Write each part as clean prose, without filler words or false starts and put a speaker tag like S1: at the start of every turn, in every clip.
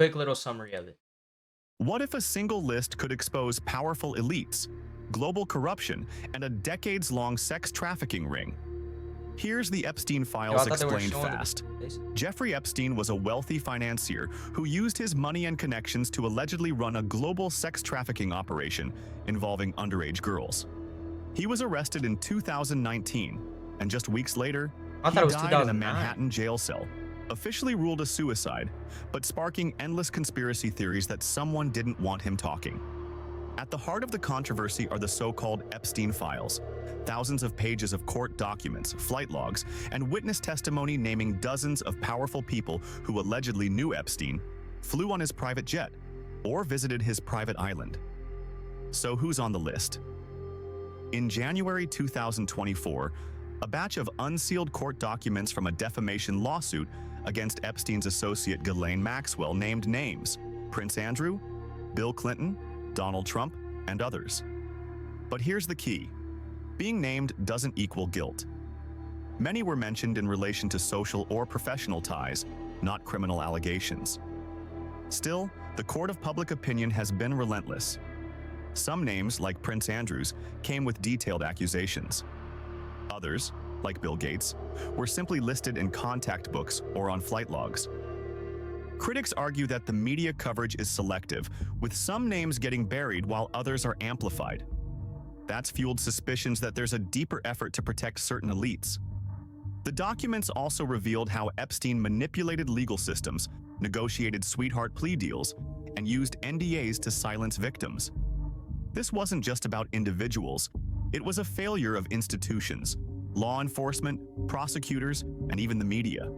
S1: quick little summary of it.
S2: What if a single list could expose powerful elites, global corruption, and a decades-long sex trafficking ring? Here's the Epstein
S1: Yo, I
S2: files
S1: thought they were
S2: explained
S1: showing the
S2: fast.
S1: basic.
S2: Jeffrey Epstein was a wealthy financier who used his money and connections to allegedly run a global sex trafficking operation involving underage girls. He was arrested in 2019, and just weeks later,
S1: I thought
S2: he
S1: it was
S2: died in a
S1: 2009.
S2: Manhattan jail cell, officially ruled a suicide, but sparking endless conspiracy theories that someone didn't want him talking. At the heart of the controversy are the so-called Epstein files, thousands of pages of court documents, flight logs, and witness testimony naming dozens of powerful people who allegedly knew Epstein, flew on his private jet, or visited his private island. So who's on the list? In January 2024, a batch of unsealed court documents from a defamation lawsuit against Epstein's associate Ghislaine Maxwell named names: Prince Andrew, Bill Clinton, Donald Trump, and others. But here's the key: being named doesn't equal guilt. Many were mentioned in relation to social or professional ties, not criminal allegations. Still, the court of public opinion has been relentless. Some names, like Prince Andrew's, came with detailed accusations. Others, like Bill Gates, were simply listed in contact books or on flight logs. Critics argue that the media coverage is selective, with some names getting buried while others are amplified. That's fueled suspicions that there's a deeper effort to protect certain elites. The documents also revealed how Epstein manipulated legal systems, negotiated sweetheart plea deals, and used NDAs to silence victims. This wasn't just about individuals. It was a failure of institutions, law enforcement, prosecutors, and even the media.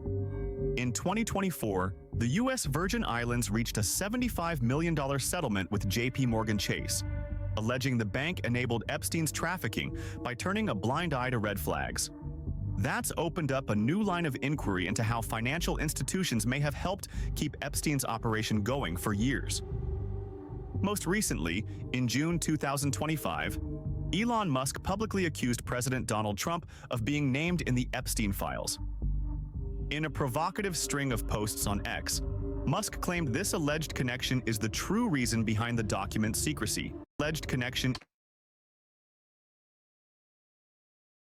S2: In 2024, the U.S. Virgin Islands reached a $75 million settlement with J.P. Morgan Chase, alleging the bank enabled Epstein's trafficking by turning a blind eye to red flags. That's opened up a new line of inquiry into how financial institutions may have helped keep Epstein's operation going for years. Most recently, in June 2025, Elon Musk publicly accused President Donald Trump of being named in the Epstein files. In a provocative string of posts on X, Musk claimed this alleged connection is the true reason behind the document's secrecy. Alleged connection.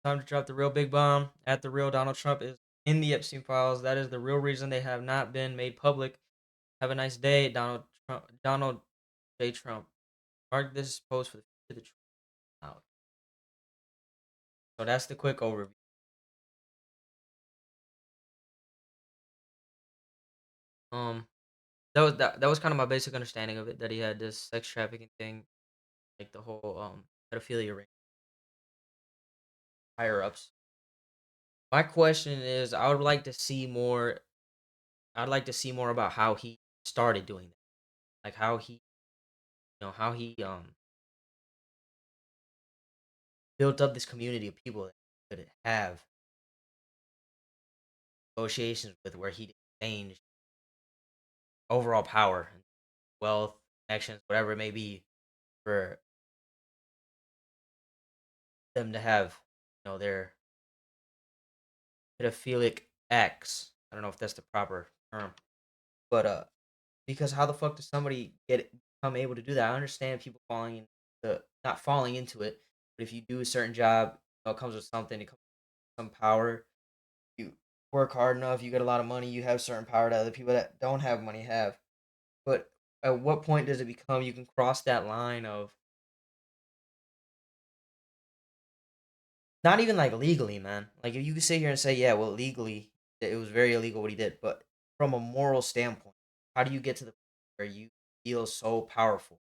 S1: Time to drop the real big bomb. At the real Donald Trump is in the Epstein files. That is the real reason they have not been made public. Have a nice day, Donald Trump. Donald J. Trump. Mark this post for the truth out. So that's the quick overview. Um, that was kind of my basic understanding of it. That he had this sex trafficking thing, like the whole pedophilia ring, higher ups. My question is, I would like to see more. I'd like to see more about how he started doing that, like how he, how he built up this community of people that could have negotiations with, where he exchanged overall power, wealth, connections, whatever it may be, for them to have, their pedophilic acts. I don't know if that's the proper term, but because how the fuck does somebody become able to do that? I understand people falling into not falling into it, but if you do a certain job, it comes with something. It comes with some power. You work hard enough, you get a lot of money, you have certain power that other people that don't have money have. But at what point does it become you can cross that line of not even like legally, man? Like if you could sit here and say, yeah, well, legally it was very illegal what he did, but from a moral standpoint, how do you get to the point where you feel so powerful,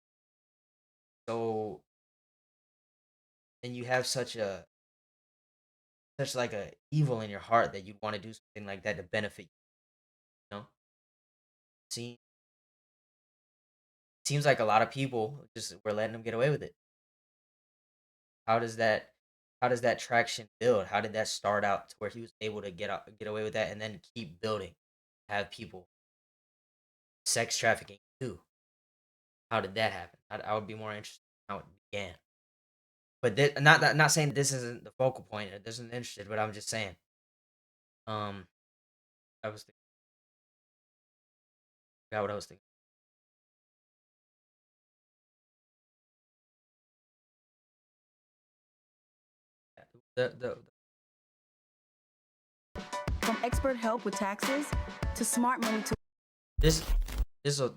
S1: so and you have such like a evil in your heart that you'd want to do something like that to benefit you, know? See, seems like a lot of people just were letting them get away with it. How does that how does that traction build? How did that start out to where he was able to get away with that and then keep building, have people sex trafficking too? How did that happen? I would be more interested in how it began. But not saying this isn't the focal point. It isn't interested, but I'm just saying. Um, I was thinking, forgot what I was thinking. The
S3: From expert help with taxes to smart money to
S1: this this is a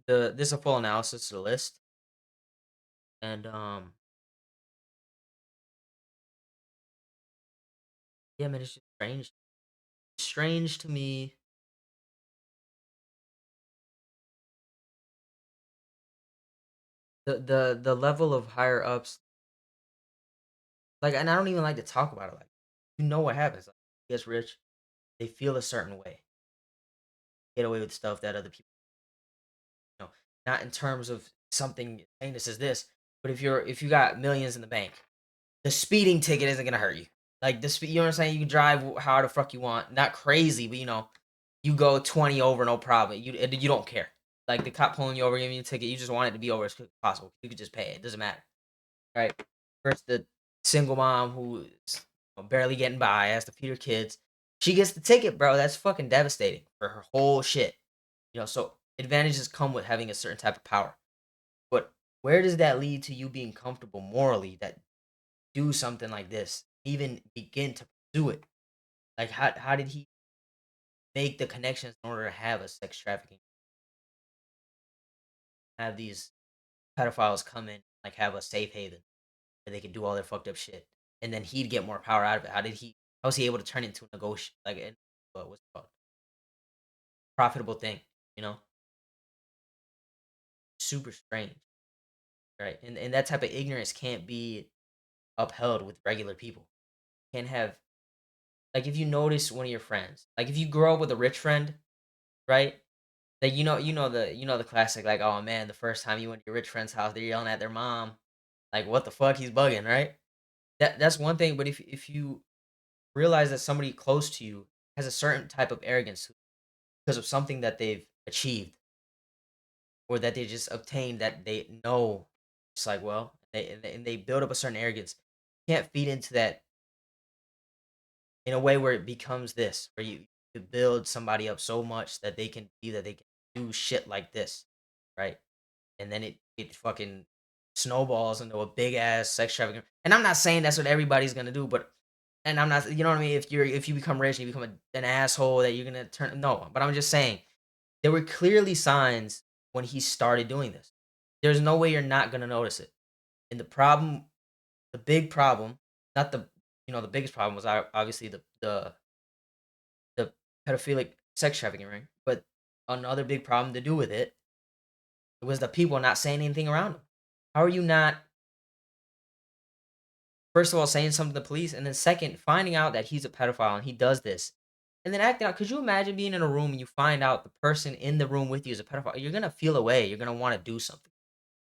S1: this is a full analysis of the list, and yeah, man, it's just strange. It's strange to me the level of higher ups, like, and I don't even like to talk about it. Like, you know what happens? Like, gets rich, they feel a certain way, get away with stuff that other people, not in terms of something heinous as this, but if you got millions in the bank, the speeding ticket isn't gonna hurt you. Like the speed, you know what I'm saying? You can drive how the fuck you want, not crazy, but you go 20 over, no problem. You don't care. Like the cop pulling you over, giving you a ticket, you just want it to be over as quick as possible. You could just pay it. It doesn't matter, right? Versus the single mom who's barely getting by, has to feed her kids. She gets the ticket, bro. That's fucking devastating for her whole shit. So advantages come with having a certain type of power. But where does that lead to you being comfortable morally that do something like this, even begin to pursue it? Like how did he make the connections in order to have a sex trafficking, have these pedophiles come in, like have a safe haven where they can do all their fucked up shit, and then he'd get more power out of it? How was he able to turn it into a negotiation, like what's it called, profitable thing? You know, super strange, right? And that type of ignorance can't be upheld with regular people. Can't have, like, if you notice one of your friends, like if you grow up with a rich friend, right? Like the classic, like, oh man, the first time you went to your rich friend's house, they're yelling at their mom, like, what the fuck, he's bugging, right? That's one thing, but if you realize that somebody close to you has a certain type of arrogance because of something that they've achieved or that they just obtained that they know, it's like, well, and they build up a certain arrogance. You can't feed into that in a way where it becomes this, where you build somebody up so much that they can see that they can do shit like this, right? And then it fucking snowballs into a big ass sex trafficking. And I'm not saying that's what everybody's gonna do, but and I'm not, you know what I mean. If you become rich, and you become an asshole that you're gonna turn. No, but I'm just saying there were clearly signs when he started doing this. There's no way you're not gonna notice it. And the big problem, not the the biggest problem was obviously the pedophilic sex trafficking ring, but another big problem to do with it was the people not saying anything around him. How are you not, first of all, saying something to the police, and then second, finding out that he's a pedophile and he does this, and then acting out? Could you imagine being in a room and you find out the person in the room with you is a pedophile? You're gonna feel away. You're gonna want to do something.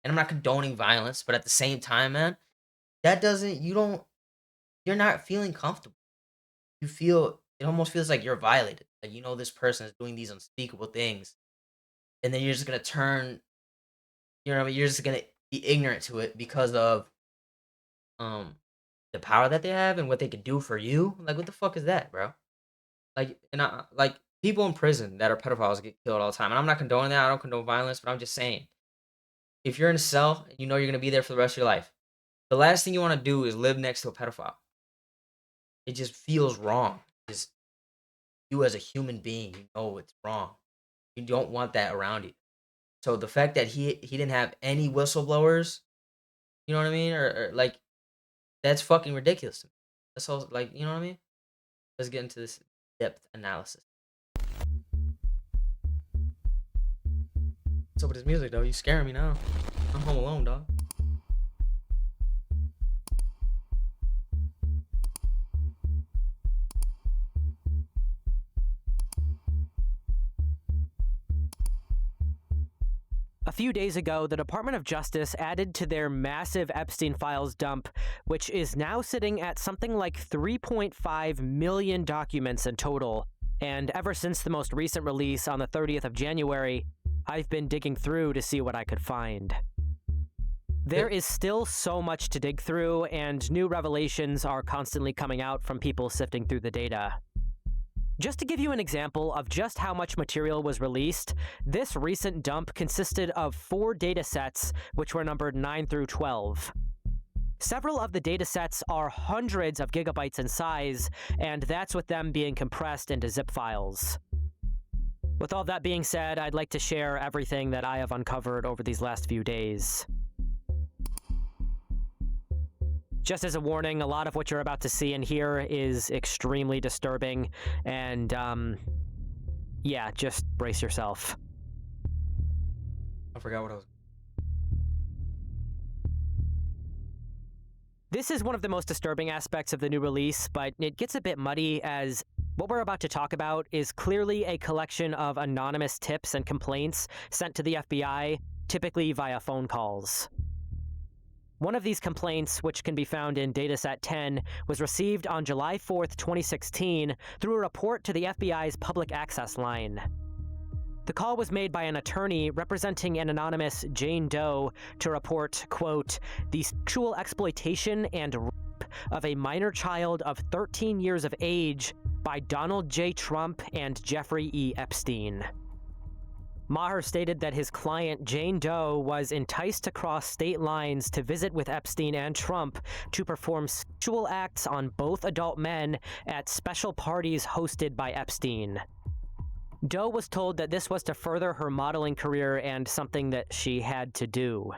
S1: And I'm not condoning violence, but at the same time, man, that doesn't. You don't. You're not feeling comfortable. You feel. It almost feels like you're violated. Like, this person is doing these unspeakable things, and then you're just gonna turn. You know what I mean? You're just gonna be ignorant to it because of um the power that they have and what they can do for you. Like, what the fuck is that, bro? Like, and like, people in prison that are pedophiles get killed all the time. And I'm not condoning that. I don't condone violence, but I'm just saying, if you're in a cell and you know you're gonna be there for the rest of your life, the last thing you want to do is live next to a pedophile. It just feels wrong. Just, you as a human being, you know it's wrong. You don't want that around you. So the fact that he didn't have any whistleblowers, you know what I mean, or like, that's fucking ridiculous to me. That's all, like, you know what I mean. Let's get into this depth analysis. What's up with this music, though? You scaring me now. I'm home alone, dog.
S4: A few days ago, the Department of Justice added to their massive Epstein files dump, which is now sitting at something like 3.5 million documents in total. And ever since the most recent release on the 30th of January, I've been digging through to see what I could find. There is still so much to dig through, and new revelations are constantly coming out from people sifting through the data. Just to give you an example of just how much material was released, this recent dump consisted of 4 datasets, which were numbered 9 through 12. Several of the datasets are hundreds of gigabytes in size, and that's with them being compressed into zip files. With all that being said, I'd like to share everything that I have uncovered over these last few days. Just as a warning, a lot of what you're about to see and hear is extremely disturbing, and, yeah, just brace yourself.
S1: I forgot what I was...
S4: This is one of the most disturbing aspects of the new release, but it gets a bit muddy as what we're about to talk about is clearly a collection of anonymous tips and complaints sent to the FBI, typically via phone calls. One of these complaints, which can be found in Dataset 10, was received on July 4th, 2016, through a report to the FBI's public access line. The call was made by an attorney representing an anonymous Jane Doe to report, quote, the sexual exploitation and rape of a minor child of 13 years of age by Donald J. Trump and Jeffrey E. Epstein. Maher stated that his client, Jane Doe, was enticed to cross state lines to visit with Epstein and Trump to perform sexual acts on both adult men at special parties hosted by Epstein. Doe was told that this was to further her modeling career and something that she had to do.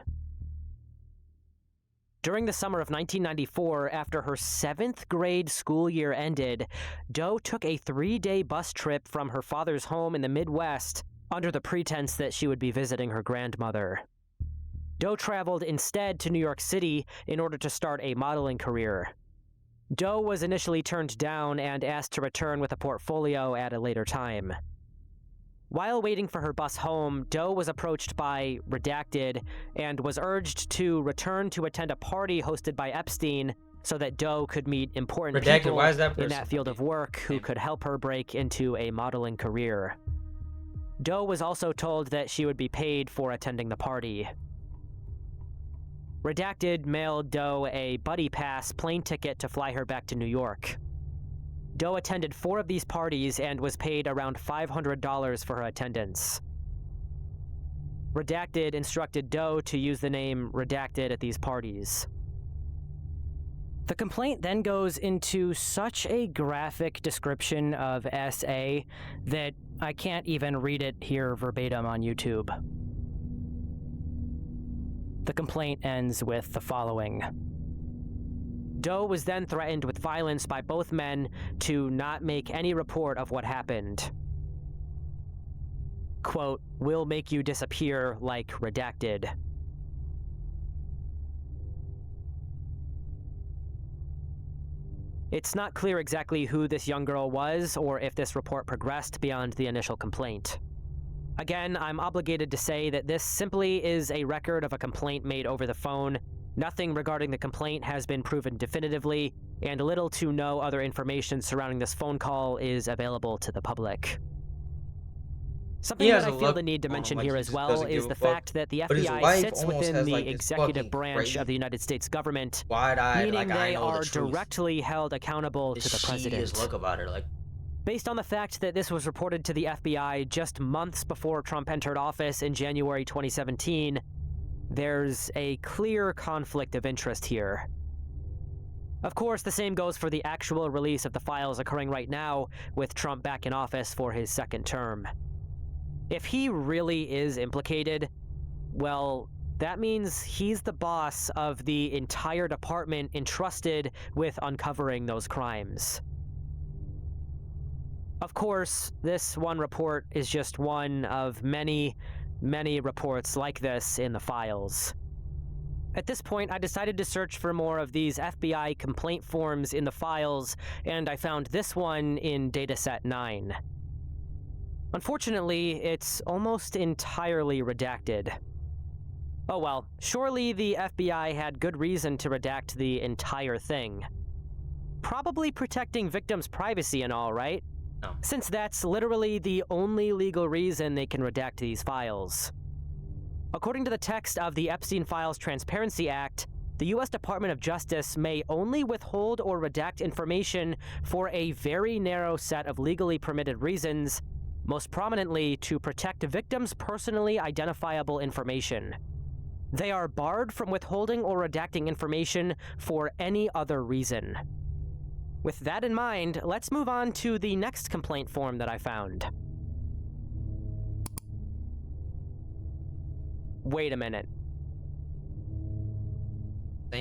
S4: During the summer of 1994, after her 7th grade school year ended, Doe took a 3-day bus trip from her father's home in the Midwest under the pretense that she would be visiting her grandmother. Doe traveled instead to New York City in order to start a modeling career. Doe was initially turned down and asked to return with a portfolio at a later time. While waiting for her bus home, Doe was approached by Redacted and was urged to return to attend a party hosted by Epstein so that Doe could meet important
S1: Redacted,
S4: people
S1: why is that
S4: in
S1: person
S4: that field of work who could help her break into a modeling career. Doe was also told that she would be paid for attending the party. Redacted mailed Doe a buddy pass plane ticket to fly her back to New York. Doe attended 4 of these parties and was paid around $500 for her attendance. Redacted instructed Doe to use the name Redacted at these parties. The complaint then goes into such a graphic description of SA that I can't even read it here verbatim on YouTube. The complaint ends with the following. Doe was then threatened with violence by both men to not make any report of what happened. Quote, "We'll make you disappear like Redacted." It's not clear exactly who this young girl was or if this report progressed beyond the initial complaint. Again, I'm obligated to say that this simply is a record of a complaint made over the phone. Nothing regarding the complaint has been proven definitively, and little to no other information surrounding this phone call is available to the public. Something that I feel the need to mention here as well is the fact that the FBI sits within the executive branch of the United States government, meaning they are directly held accountable to the president.
S1: Look about her, like,
S4: based on the fact that this was reported to the FBI just months before Trump entered office in January 2017, there's a clear conflict of interest here. Of course, the same goes for the actual release of the files occurring right now, with Trump back in office for his 2nd term. If he really is implicated, well, that means he's the boss of the entire department entrusted with uncovering those crimes. Of course, this one report is just one of many reports like this in the files. At this point, I decided to search for more of these FBI complaint forms in the files, and I found this one in Dataset 9. Unfortunately, it's almost entirely redacted. Oh well, surely the FBI had good reason to redact the entire thing. Probably protecting victims' privacy and all, right?
S1: No.
S4: Since that's literally the only legal reason they can redact these files. According to the text of the Epstein Files Transparency Act, the U.S. Department of Justice may only withhold or redact information for a very narrow set of legally permitted reasons, most prominently to protect victims' personally identifiable information. They are barred from withholding or redacting information for any other reason. With that in mind, let's move on to the next complaint form that I found. Wait a minute.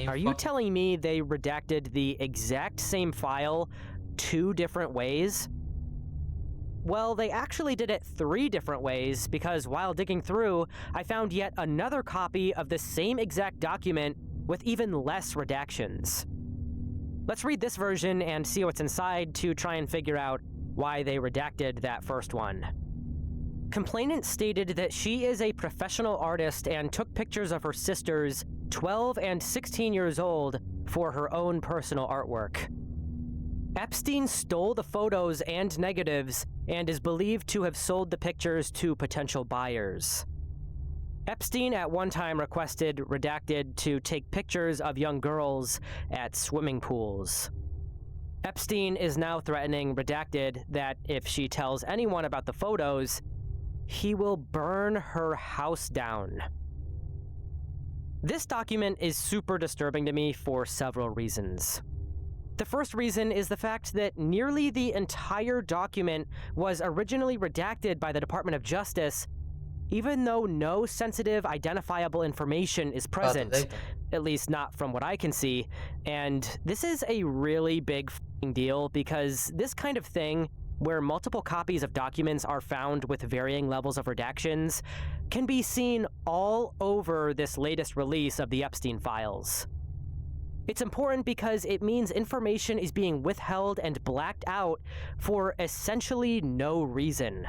S4: Are you telling me they redacted the exact same file 2 different ways? Well, they actually did it 3 different ways, because while digging through, I found yet another copy of the same exact document with even less redactions. Let's read this version and see what's inside to try and figure out why they redacted that first one. Complainant stated that she is a professional artist and took pictures of her sisters, 12 and 16 years old, for her own personal artwork. Epstein stole the photos and negatives and is believed to have sold the pictures to potential buyers. Epstein at one time requested redacted to take pictures of young girls at swimming pools. Epstein is now threatening redacted that if she tells anyone about the photos, he will burn her house down. This document is super disturbing to me for several reasons. The first reason is the fact that nearly the entire document was originally redacted by the Department of Justice, even though no sensitive, identifiable information is present, at least not from what I can see. And this is a really big f***ing deal, because this kind of thing, where multiple copies of documents are found with varying levels of redactions, can be seen all over this latest release of the Epstein files. It's important because it means information is being withheld and blacked out for essentially no reason.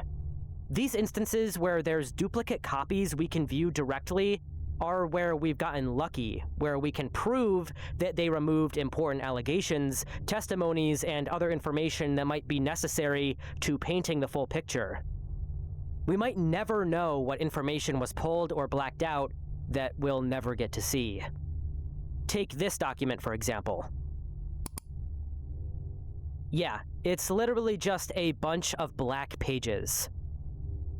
S4: These instances where there's duplicate copies we can view directly are where we've gotten lucky, where we can prove that they removed important allegations, testimonies, and other information that might be necessary to painting the full picture. We might never know what information was pulled or blacked out that we'll never get to see. Take this document, for example. Yeah, it's literally just a bunch of black pages.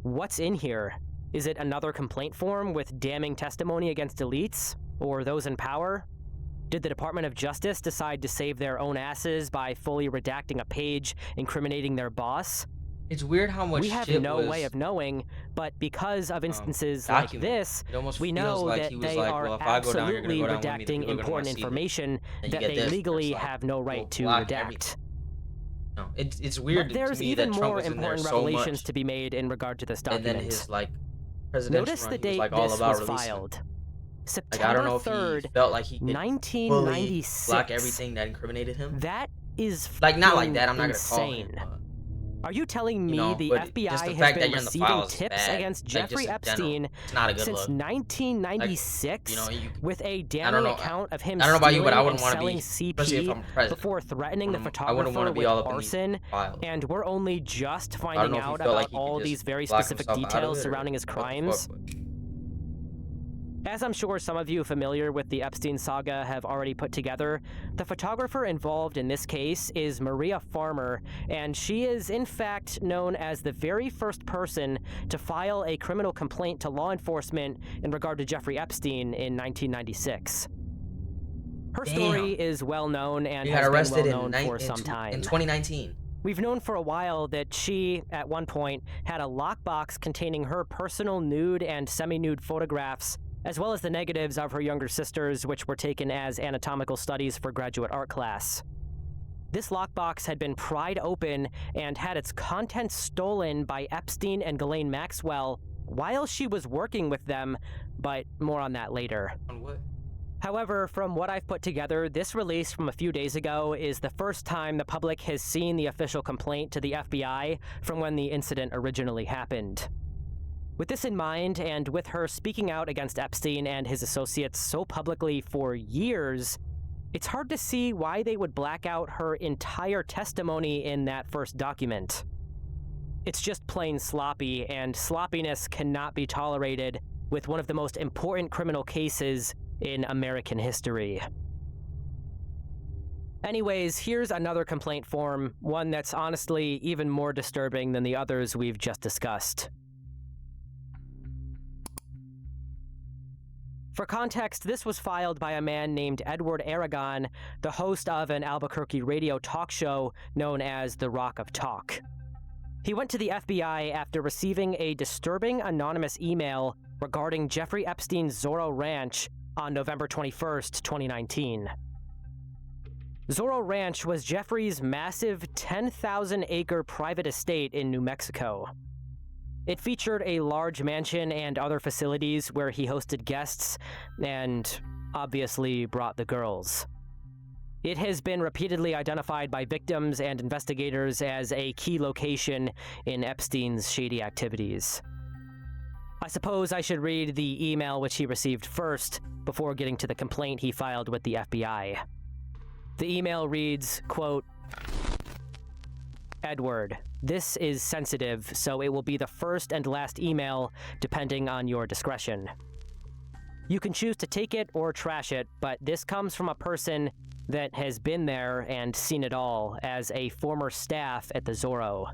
S4: What's in here? Is it another complaint form with damning testimony against elites, or those in power? Did the Department of Justice decide to save their own asses by fully redacting a page incriminating their boss?
S1: It's weird how much
S4: we have
S1: shit
S4: no
S1: was,
S4: way of knowing, but because of instances like this, we know
S1: like
S4: that
S1: he was
S4: they
S1: like,
S4: are
S1: well, if I go down, you're gonna
S4: absolutely
S1: go down with me, the
S4: redacting
S1: people are gonna wanna
S4: important
S1: see this.
S4: information
S1: And
S4: that
S1: you get
S4: they
S1: this,
S4: legally
S1: it's like,
S4: have no
S1: we'll
S4: right to
S1: block
S4: redact.
S1: everything. No, it's weird
S4: But there's
S1: to me
S4: even
S1: that Trump
S4: more
S1: was in there
S4: important
S1: so
S4: revelations
S1: much,
S4: to be made in regard to this
S1: and
S4: document.
S1: then his like presidential
S4: Notice
S1: run,
S4: the
S1: he was
S4: date
S1: like all
S4: this
S1: about
S4: was
S1: releasing
S4: filed.
S1: them. Like,
S4: September
S1: I don't know if
S4: 3rd,
S1: he felt like he could fully
S4: 1996.
S1: block everything that incriminated him.
S4: That is
S1: Like, not like that, I'm not
S4: insane.
S1: gonna call him.
S4: Are you telling me the
S1: but
S4: FBI
S1: just the
S4: has
S1: fact that
S4: been
S1: you're in the
S4: receiving
S1: files is
S4: tips
S1: bad.
S4: against
S1: Like,
S4: Jeffrey
S1: just in general,
S4: Epstein
S1: it's not a good
S4: since
S1: look.
S4: 1996
S1: Like, you
S4: with a
S1: I don't
S4: damning
S1: know.
S4: account of him
S1: I don't know about you,
S4: stealing
S1: but I
S4: and
S1: wouldn't want to
S4: selling
S1: be, especially if I'm
S4: CP
S1: president.
S4: before threatening the
S1: I wouldn't
S4: photographer
S1: want to be
S4: with
S1: all up in
S4: arson,
S1: these files.
S4: and we're only just
S1: I don't
S4: finding
S1: know if he
S4: out
S1: felt
S4: about
S1: like he
S4: all
S1: could
S4: these
S1: just
S4: very
S1: block
S4: specific
S1: himself out of
S4: details
S1: it, or
S4: surrounding his
S1: what the fuck,
S4: crimes.
S1: but
S4: As I'm sure some of you familiar with the Epstein saga have already put together, the photographer involved in this case is Maria Farmer, and she is in fact known as the very first person to file a criminal complaint to law enforcement in regard to Jeffrey Epstein in 1996. Her story is well known and
S1: he got
S4: has been
S1: arrested
S4: well known for some
S1: in
S4: time.
S1: 2019.
S4: We've known for a while that she, at one point, had a lockbox containing her personal nude and semi-nude photographs, as well as the negatives of her younger sisters, which were taken as anatomical studies for graduate art class. This lockbox had been pried open and had its contents stolen by Epstein and Ghislaine Maxwell while she was working with them, but more on that later.
S1: On what?
S4: However, from what I've put together, this release from a few days ago is the first time the public has seen the official complaint to the FBI from when the incident originally happened. With this in mind, and with her speaking out against Epstein and his associates so publicly for years, it's hard to see why they would black out her entire testimony in that first document. It's just plain sloppy, and sloppiness cannot be tolerated with one of the most important criminal cases in American history. Anyways, here's another complaint form, one that's honestly even more disturbing than the others we've just discussed. For context, this was filed by a man named Edward Aragon, the host of an Albuquerque radio talk show known as The Rock of Talk. He went to the FBI after receiving a disturbing anonymous email regarding Jeffrey Epstein's Zorro Ranch on November 21st, 2019. Zorro Ranch was Jeffrey's massive 10,000-acre private estate in New Mexico. It featured a large mansion and other facilities where he hosted guests and obviously brought the girls. It has been repeatedly identified by victims and investigators as a key location in Epstein's shady activities. I suppose I should read the email which he received first before getting to the complaint he filed with the FBI. The email reads, quote, Edward, this is sensitive, so it will be the first and last email, depending on your discretion. You can choose to take it or trash it, but this comes from a person that has been there and seen it all as a former staff at the Zorro.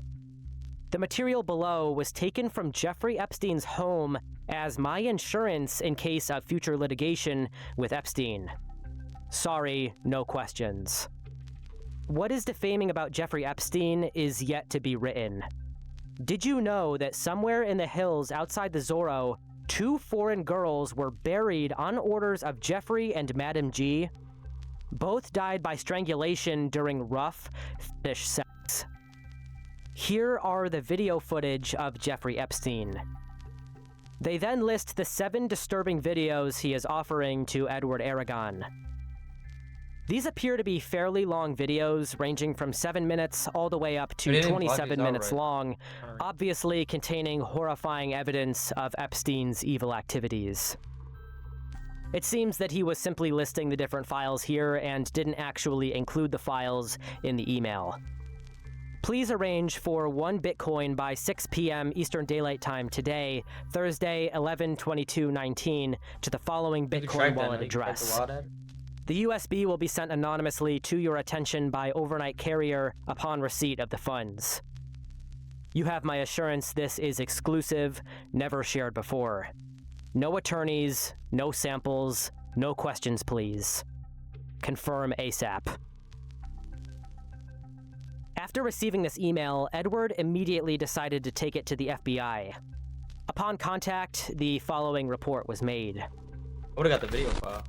S4: The material below was taken from Jeffrey Epstein's home as my insurance in case of future litigation with Epstein. Sorry, no questions. What is defaming about Jeffrey Epstein is yet to be written. Did you know that somewhere in the hills outside the Zorro, 2 foreign girls were buried on orders of Jeffrey and Madam G? Both died by strangulation during rough, fetish sex. Here are the video footage of Jeffrey Epstein. They then list the 7 disturbing videos he is offering to Edward Aragon. These appear to be fairly long videos, ranging from 7 minutes all the way up to 27 minutes long, obviously containing horrifying evidence of Epstein's evil activities. It seems that he was simply listing the different files here and didn't actually include the files in the email. Please arrange for 1 Bitcoin by 6 p.m. Eastern Daylight Time today, Thursday, 11/22/19, to the following Bitcoin wallet address. The USB will be sent anonymously to your attention by overnight carrier upon receipt of the funds. You have my assurance this is exclusive, never shared before. No attorneys, no samples, no questions, please. Confirm ASAP. After receiving this email, Edward immediately decided to take it to the FBI. Upon contact, the following report was made.
S1: I would've got the video file.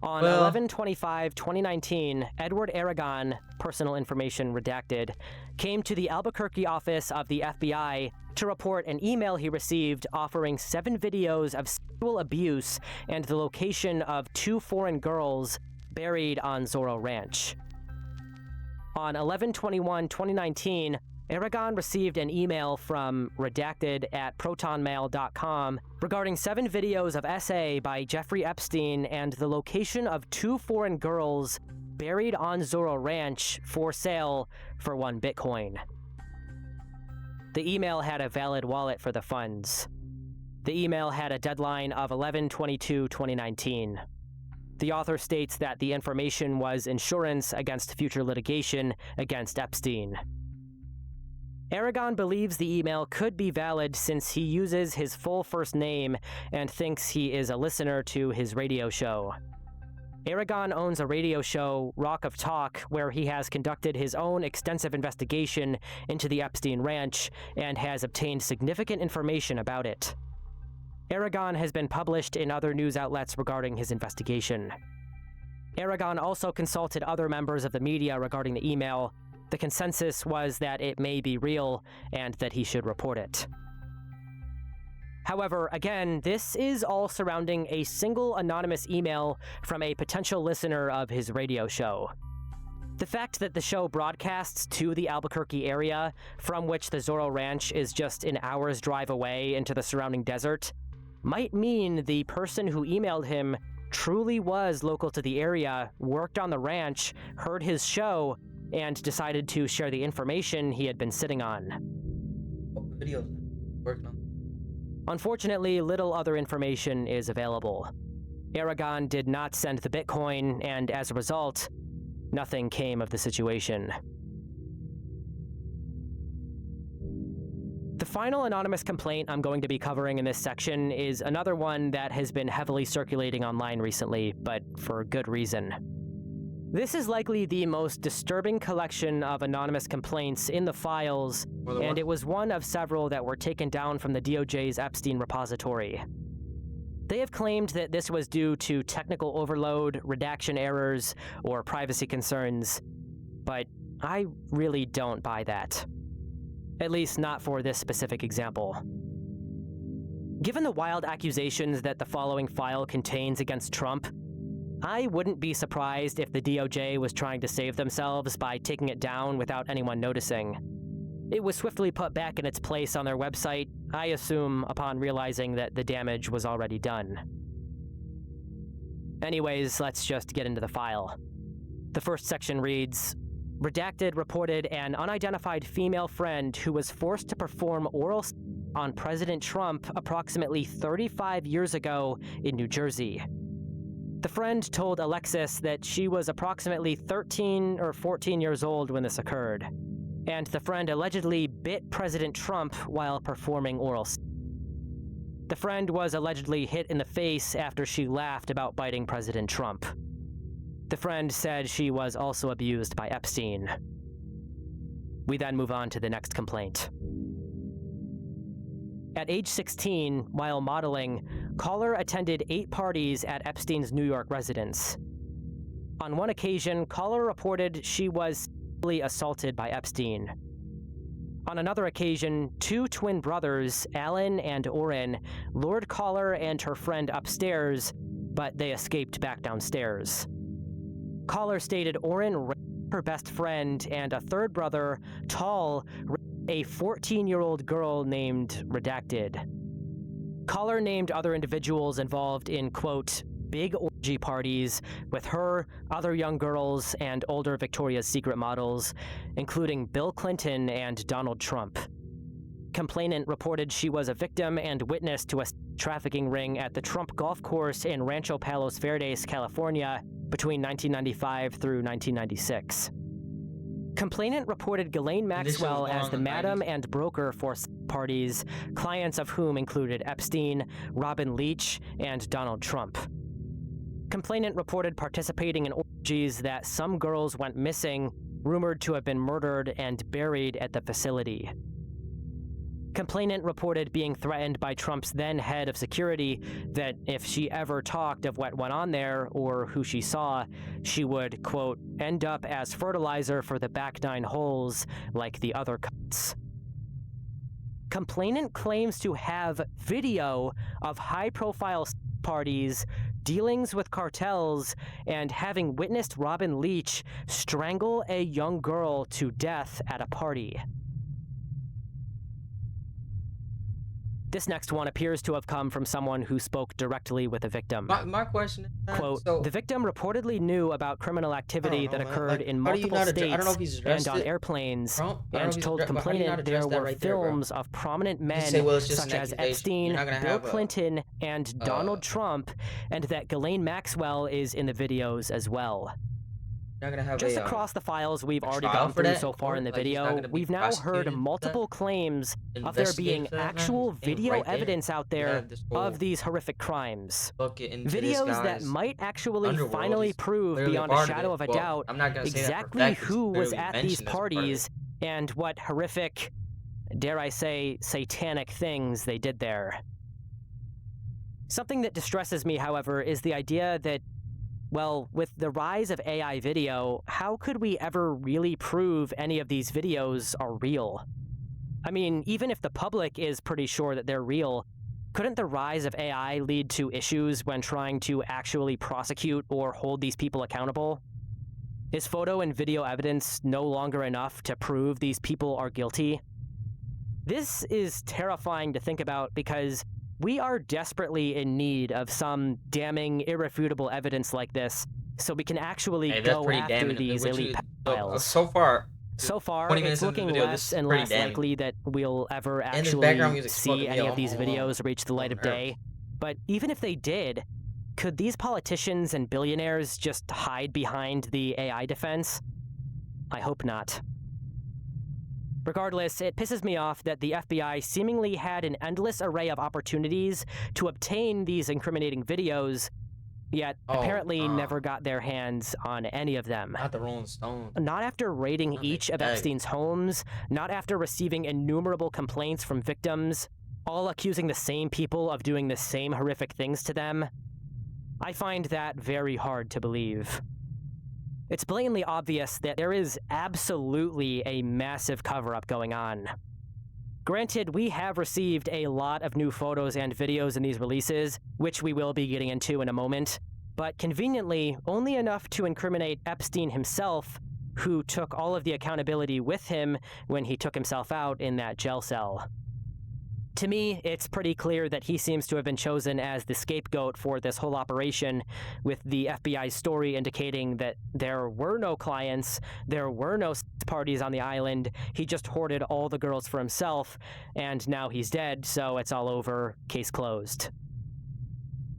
S4: On 11/25/2019, Edward Aragon, personal information redacted, came to the Albuquerque office of the FBI to report an email he received offering 7 videos of sexual abuse and the location of 2 foreign girls buried on Zorro Ranch. On 11/21/2019, Aragon received an email from redacted@protonmail.com regarding 7 videos of SA by Jeffrey Epstein and the location of 2 foreign girls buried on Zorro Ranch for sale for 1 Bitcoin. The email had a valid wallet for the funds. The email had a deadline of 11/22/2019. The author states that the information was insurance against future litigation against Epstein. Aragon believes the email could be valid since he uses his full first name and thinks he is a listener to his radio show. Aragon owns a radio show, Rock of Talk, where he has conducted his own extensive investigation into the Epstein Ranch and has obtained significant information about it. Aragon has been published in other news outlets regarding his investigation. Aragon also consulted other members of the media regarding the email. The consensus was that it may be real and that he should report it. However, again, this is all surrounding a single anonymous email from a potential listener of his radio show. The fact that the show broadcasts to the Albuquerque area, from which the Zorro Ranch is just an hour's drive away into the surrounding desert, might mean the person who emailed him truly was local to the area, worked on the ranch, heard his show, and decided to share the information he had been sitting on.
S1: What videos working on?
S4: Unfortunately, little other information is available. Aragon did not send the Bitcoin, and as a result, nothing came of the situation. The final anonymous complaint I'm going to be covering in this section is another one that has been heavily circulating online recently, but for good reason. This is likely the most disturbing collection of anonymous complaints in the files, and it was one of several that were taken down from the DOJ's Epstein repository. They have claimed that this was due to technical overload, redaction errors, or privacy concerns, but I really don't buy that. At least not for this specific example. Given the wild accusations that the following file contains against Trump, I wouldn't be surprised if the DOJ was trying to save themselves by taking it down without anyone noticing. It was swiftly put back in its place on their website, I assume upon realizing that the damage was already done. Anyways, let's just get into the file. The first section reads, Redacted reported an unidentified female friend who was forced to perform oral sex on President Trump approximately 35 years ago in New Jersey. The friend told Alexis that she was approximately 13 or 14 years old when this occurred, and the friend allegedly bit President Trump while performing oral sex. The friend was allegedly hit in the face after she laughed about biting President Trump. The friend said she was also abused by Epstein. We then move on to the next complaint. At age 16, while modeling, Caller attended 8 parties at Epstein's New York residence. On one occasion, Caller reported she was sexually assaulted by Epstein. On another occasion, 2 twin brothers, Alan and Orrin, lured Caller and her friend upstairs, but they escaped back downstairs. Caller stated Orrin raped her best friend, and a third brother, Tall, raped a 14-year-old girl named Redacted. Caller named other individuals involved in, quote, big orgy parties with her, other young girls, and older Victoria's Secret models, including Bill Clinton and Donald Trump. Complainant reported she was a victim and witness to a trafficking ring at the Trump golf course in Rancho Palos Verdes, California, between 1995 through 1996. Complainant reported Ghislaine Maxwell as the madam and broker for parties, clients of whom included Epstein, Robin Leach, and Donald Trump. Complainant reported participating in orgies that some girls went missing, rumored to have been murdered and buried at the facility. Complainant reported being threatened by Trump's then head of security that if she ever talked of what went on there or who she saw, she would, quote, end up as fertilizer for the back 9 holes like the other cuts. Complainant claims to have video of high-profile parties, dealings with cartels, and having witnessed Robin Leach strangle a young girl to death at a party. This next one appears to have come from someone who spoke directly with a victim.
S1: My question is that,
S4: quote,
S1: so,
S4: the victim reportedly knew about criminal activity that occurred in multiple states and on airplanes, and told complainant there were films of prominent men such as Epstein, Bill Clinton, and Donald Trump, and that Ghislaine Maxwell is in the videos as well. Just across the files we've already gone through so far in the video, we've now heard multiple claims of there being actual video evidence out there of these horrific crimes. Videos that might actually finally prove beyond a shadow of a doubt exactly who was at these parties and what horrific, dare I say, satanic things they did there. Something that distresses me, however, is the idea that, well, with the rise of AI video, how could we ever really prove any of these videos are real? I mean, even if the public is pretty sure that they're real, couldn't the rise of AI lead to issues when trying to actually prosecute or hold these people accountable? Is photo and video evidence no longer enough to prove these people are guilty? This is terrifying to think about because we are desperately in need of some damning, irrefutable evidence like this so we can actually go after these elite pedophiles. So far, it's looking less and less likely that we'll ever actually see any of these videos reach the light of day. But even if they did, could these politicians and billionaires just hide behind the AI defense? I hope not. Regardless, it pisses me off that the FBI seemingly had an endless array of opportunities to obtain these incriminating videos, yet apparently never got their hands on any of them.
S1: Not the Rolling Stones.
S4: Not after raiding each of Epstein's homes, not after receiving innumerable complaints from victims, all accusing the same people of doing the same horrific things to them. I find that very hard to believe. It's blatantly obvious that there is absolutely a massive cover-up going on. Granted, we have received a lot of new photos and videos in these releases, which we will be getting into in a moment, but conveniently, only enough to incriminate Epstein himself, who took all of the accountability with him when he took himself out in that jail cell. To me, it's pretty clear that he seems to have been chosen as the scapegoat for this whole operation, with the FBI's story indicating that there were no clients, there were no parties on the island, he just hoarded all the girls for himself, and now he's dead, so it's all over, case closed.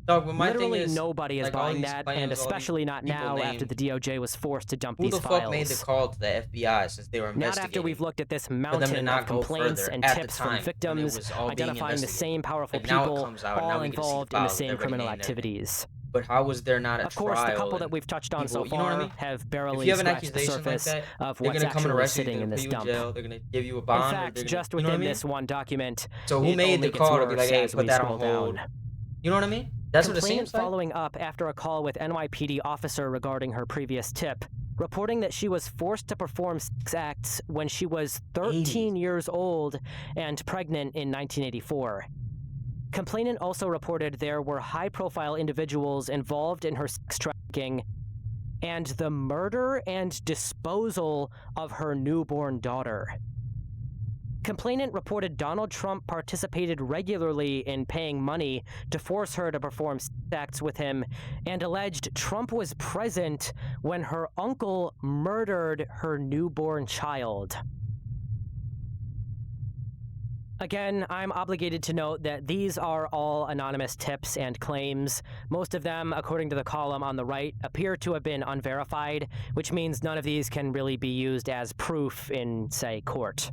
S1: Dog, but my
S4: Literally
S1: thing is,
S4: nobody is
S1: like,
S4: buying that, and especially not now after the DOJ was forced to dump these files.
S1: Who the fuck made the call to the FBI since they were investigating?
S4: Not after we've looked at this mountain of complaints and tips from victims, identifying the same powerful people, all involved in the same criminal activities.
S1: But how was there not a trial?
S4: Of course, the couple that we've touched on so far have barely scratched the surface of what's actually sitting in this dump.
S1: They're gonna give you a bond.
S4: In fact, just within this one document,
S1: so who made the call to be like, hey, put that on hold? You know what I mean? That's what it seems like.
S4: Following up after a call with NYPD officer regarding her previous tip, reporting that she was forced to perform sex acts when she was 13 years old and pregnant in 1984. Complainant also reported there were high-profile individuals involved in her sex trafficking and the murder and disposal of her newborn daughter. Complainant reported Donald Trump participated regularly in paying money to force her to perform sex acts with him, and alleged Trump was present when her uncle murdered her newborn child. Again, I'm obligated to note that these are all anonymous tips and claims. Most of them, according to the column on the right, appear to have been unverified, which means none of these can really be used as proof in, say, court.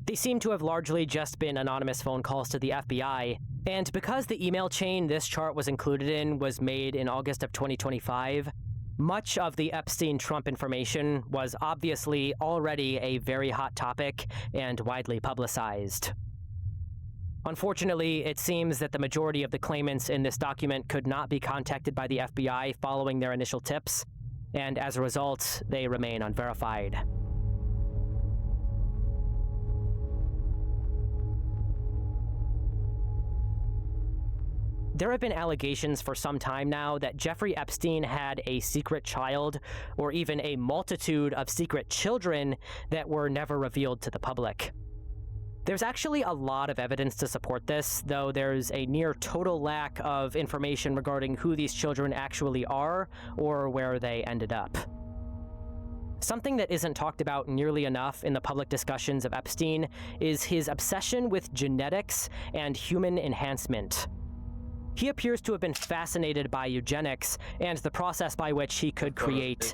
S4: They seem to have largely just been anonymous phone calls to the FBI, and because the email chain this chart was included in was made in August of 2025, much of the Epstein-Trump information was obviously already a very hot topic and widely publicized. Unfortunately, it seems that the majority of the claimants in this document could not be contacted by the FBI following their initial tips, and as a result, they remain unverified. There have been allegations for some time now that Jeffrey Epstein had a secret child, or even a multitude of secret children that were never revealed to the public. There's actually a lot of evidence to support this, though there's a near total lack of information regarding who these children actually are, or where they ended up. Something that isn't talked about nearly enough in the public discussions of Epstein is his obsession with genetics and human enhancement. He appears to have been fascinated by eugenics and the process by which he could create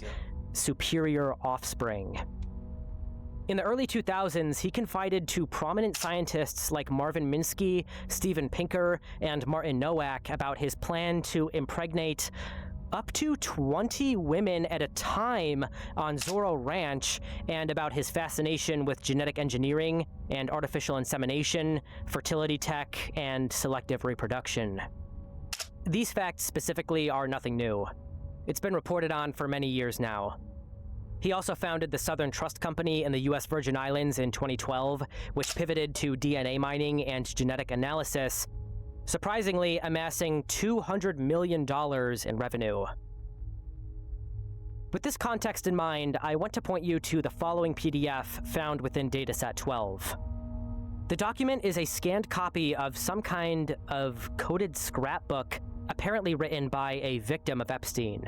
S4: superior offspring. In the early 2000s, he confided to prominent scientists like Marvin Minsky, Steven Pinker, and Martin Nowak about his plan to impregnate up to 20 women at a time on Zorro Ranch, and about his fascination with genetic engineering and artificial insemination, fertility tech, and selective reproduction. These facts specifically are nothing new. It's been reported on for many years now. He also founded the Southern Trust Company in the US Virgin Islands in 2012, which pivoted to DNA mining and genetic analysis, surprisingly amassing $200 million in revenue. With this context in mind, I want to point you to the following PDF found within Dataset 12. The document is a scanned copy of some kind of coded scrapbook, apparently written by a victim of Epstein.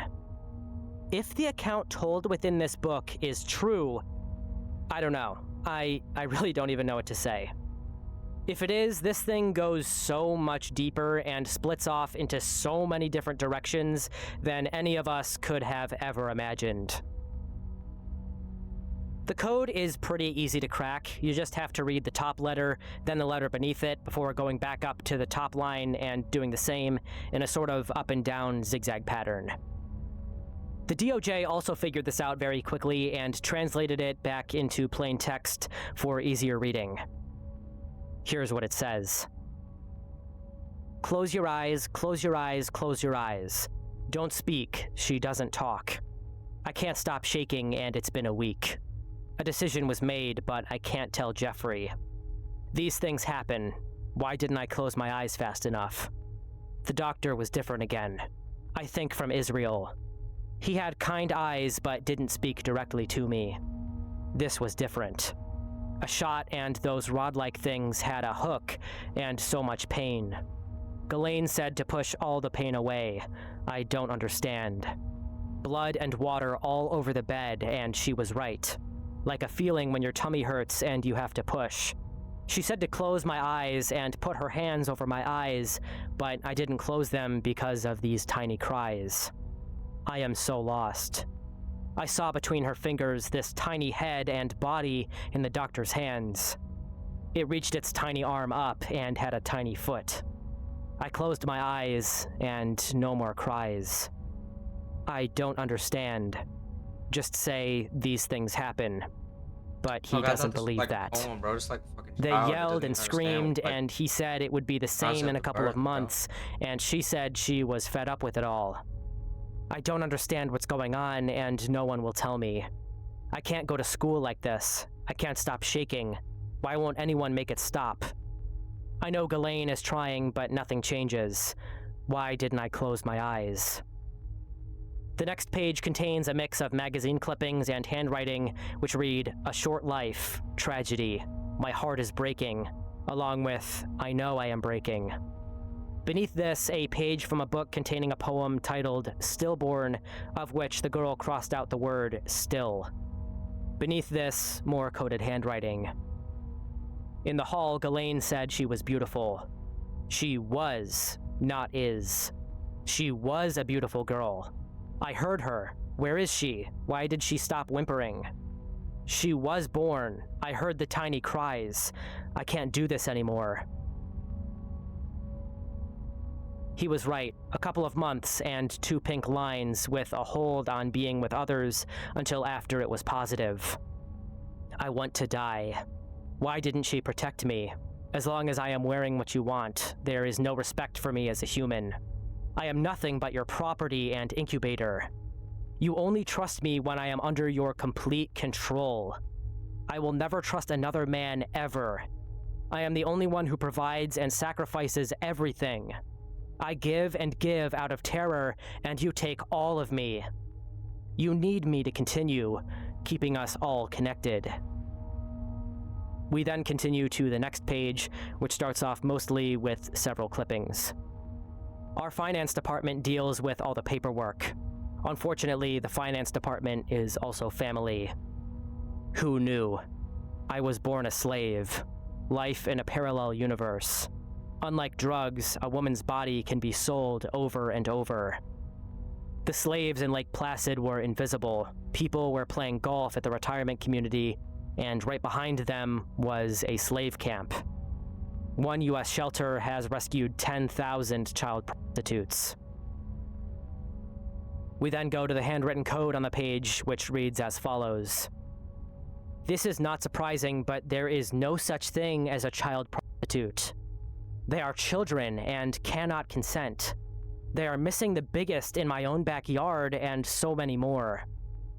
S4: If the account told within this book is true, I don't know. I really don't even know what to say. If it is, this thing goes so much deeper and splits off into so many different directions than any of us could have ever imagined. The code is pretty easy to crack. You just have to read the top letter, then the letter beneath it, before going back up to the top line and doing the same in a sort of up and down zigzag pattern. The DOJ also figured this out very quickly and translated it back into plain text for easier reading. Here's what it says. Close your eyes, close your eyes, close your eyes. Don't speak, she doesn't talk. I can't stop shaking and it's been a week. A decision was made, but I can't tell Jeffrey. These things happen. Why didn't I close my eyes fast enough? The doctor was different again. I think from Israel. He had kind eyes, but didn't speak directly to me. This was different. A shot and those rod-like things had a hook and so much pain. Ghislaine said to push all the pain away. I don't understand. Blood and water all over the bed, and she was right. Like a feeling when your tummy hurts and you have to push. She said to close my eyes and put her hands over my eyes, but I didn't close them because of these tiny cries. I am so lost. I saw between her fingers this tiny head and body in the doctor's hands. It reached its tiny arm up and had a tiny foot. I closed my eyes, and no more cries. I don't understand. Just say these things happen. But he doesn't believe that.
S1: Poem, bro. Just like a fucking
S4: They
S1: child that
S4: yelled
S1: doesn't
S4: and
S1: understand
S4: screamed,
S1: what,
S4: and he said it would be the same in
S1: concept
S4: a
S1: of
S4: couple of
S1: birth, bro.
S4: months, and she said she was fed up with it all. I don't understand what's going on, and no one will tell me. I can't go to school like this. I can't stop shaking. Why won't anyone make it stop? I know Ghislaine is trying, but nothing changes. Why didn't I close my eyes? The next page contains a mix of magazine clippings and handwriting, which read, A Short Life, Tragedy, My Heart is Breaking, along with, I Know I Am Breaking. Beneath this, a page from a book containing a poem titled Stillborn, of which the girl crossed out the word still. Beneath this, more coded handwriting. In the hall, Ghislaine said she was beautiful. She was, not is. She was a beautiful girl. I heard her. Where is she? Why did she stop whimpering? She was born. I heard the tiny cries. I can't do this anymore. He was right. A couple of months and 2 pink lines with a hold on being with others until after it was positive. I want to die. Why didn't she protect me? As long as I am wearing what you want, there is no respect for me as a human. I am nothing but your property and incubator. You only trust me when I am under your complete control. I will never trust another man ever. I am the only one who provides and sacrifices everything. I give and give out of terror, and you take all of me. You need me to continue, keeping us all connected. We then continue to the next page, which starts off mostly with several clippings. Our finance department deals with all the paperwork. Unfortunately, the finance department is also family. Who knew? I was born a slave. Life in a parallel universe. Unlike drugs, a woman's body can be sold over and over. The slaves in Lake Placid were invisible. People were playing golf at the retirement community, and right behind them was a slave camp. One U.S. shelter has rescued 10,000 child prostitutes. We then go to the handwritten code on the page, which reads as follows. This is not surprising, but there is no such thing as a child prostitute. They are children and cannot consent. They are missing the biggest in my own backyard and so many more.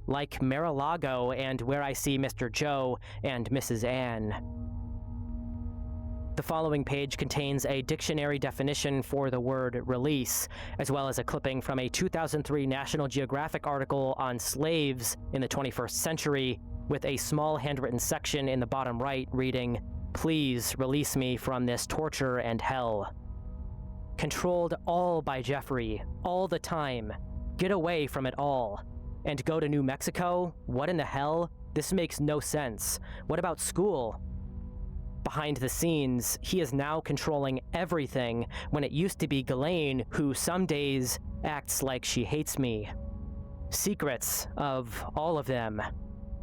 S4: Like Mar-a-Lago and where I see Mr. Joe and Mrs. Ann. The following page contains a dictionary definition for the word release, as well as a clipping from a 2003 National Geographic article on slaves in the 21st century, with a small handwritten section in the bottom right reading, "Please release me from this torture and hell." Controlled all by Jeffrey, all the time. Get away from it all. And go to New Mexico? What in the hell? This makes no sense. What about school? Behind the scenes, he is now controlling everything when it used to be Ghislaine who some days acts like she hates me. Secrets of all of them.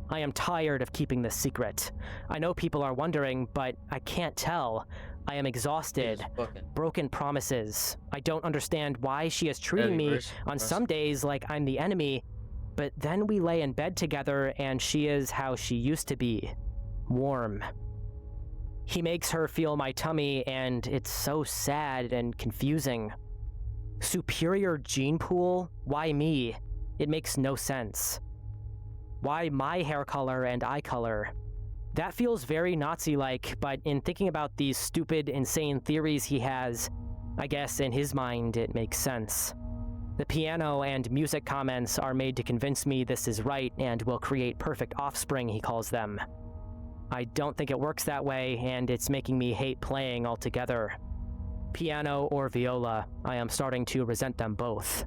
S4: I am tired of keeping this secret. I know people are wondering, but I can't tell. I am exhausted. Broken promises. I don't understand why she is treating me on some days like I'm the enemy, but then we lay in bed together and she is how she used to be. Warm. He makes her feel my tummy and it's so sad and confusing. Superior gene pool? Why me? It makes no sense. Why my hair color and eye color? That feels very Nazi-like, but in thinking about these stupid, insane theories he has, I guess in his mind it makes sense. The piano and music comments are made to convince me this is right and will create perfect offspring, he calls them. I don't think it works that way, and it's making me hate playing altogether. Piano or viola, I am starting to resent them both.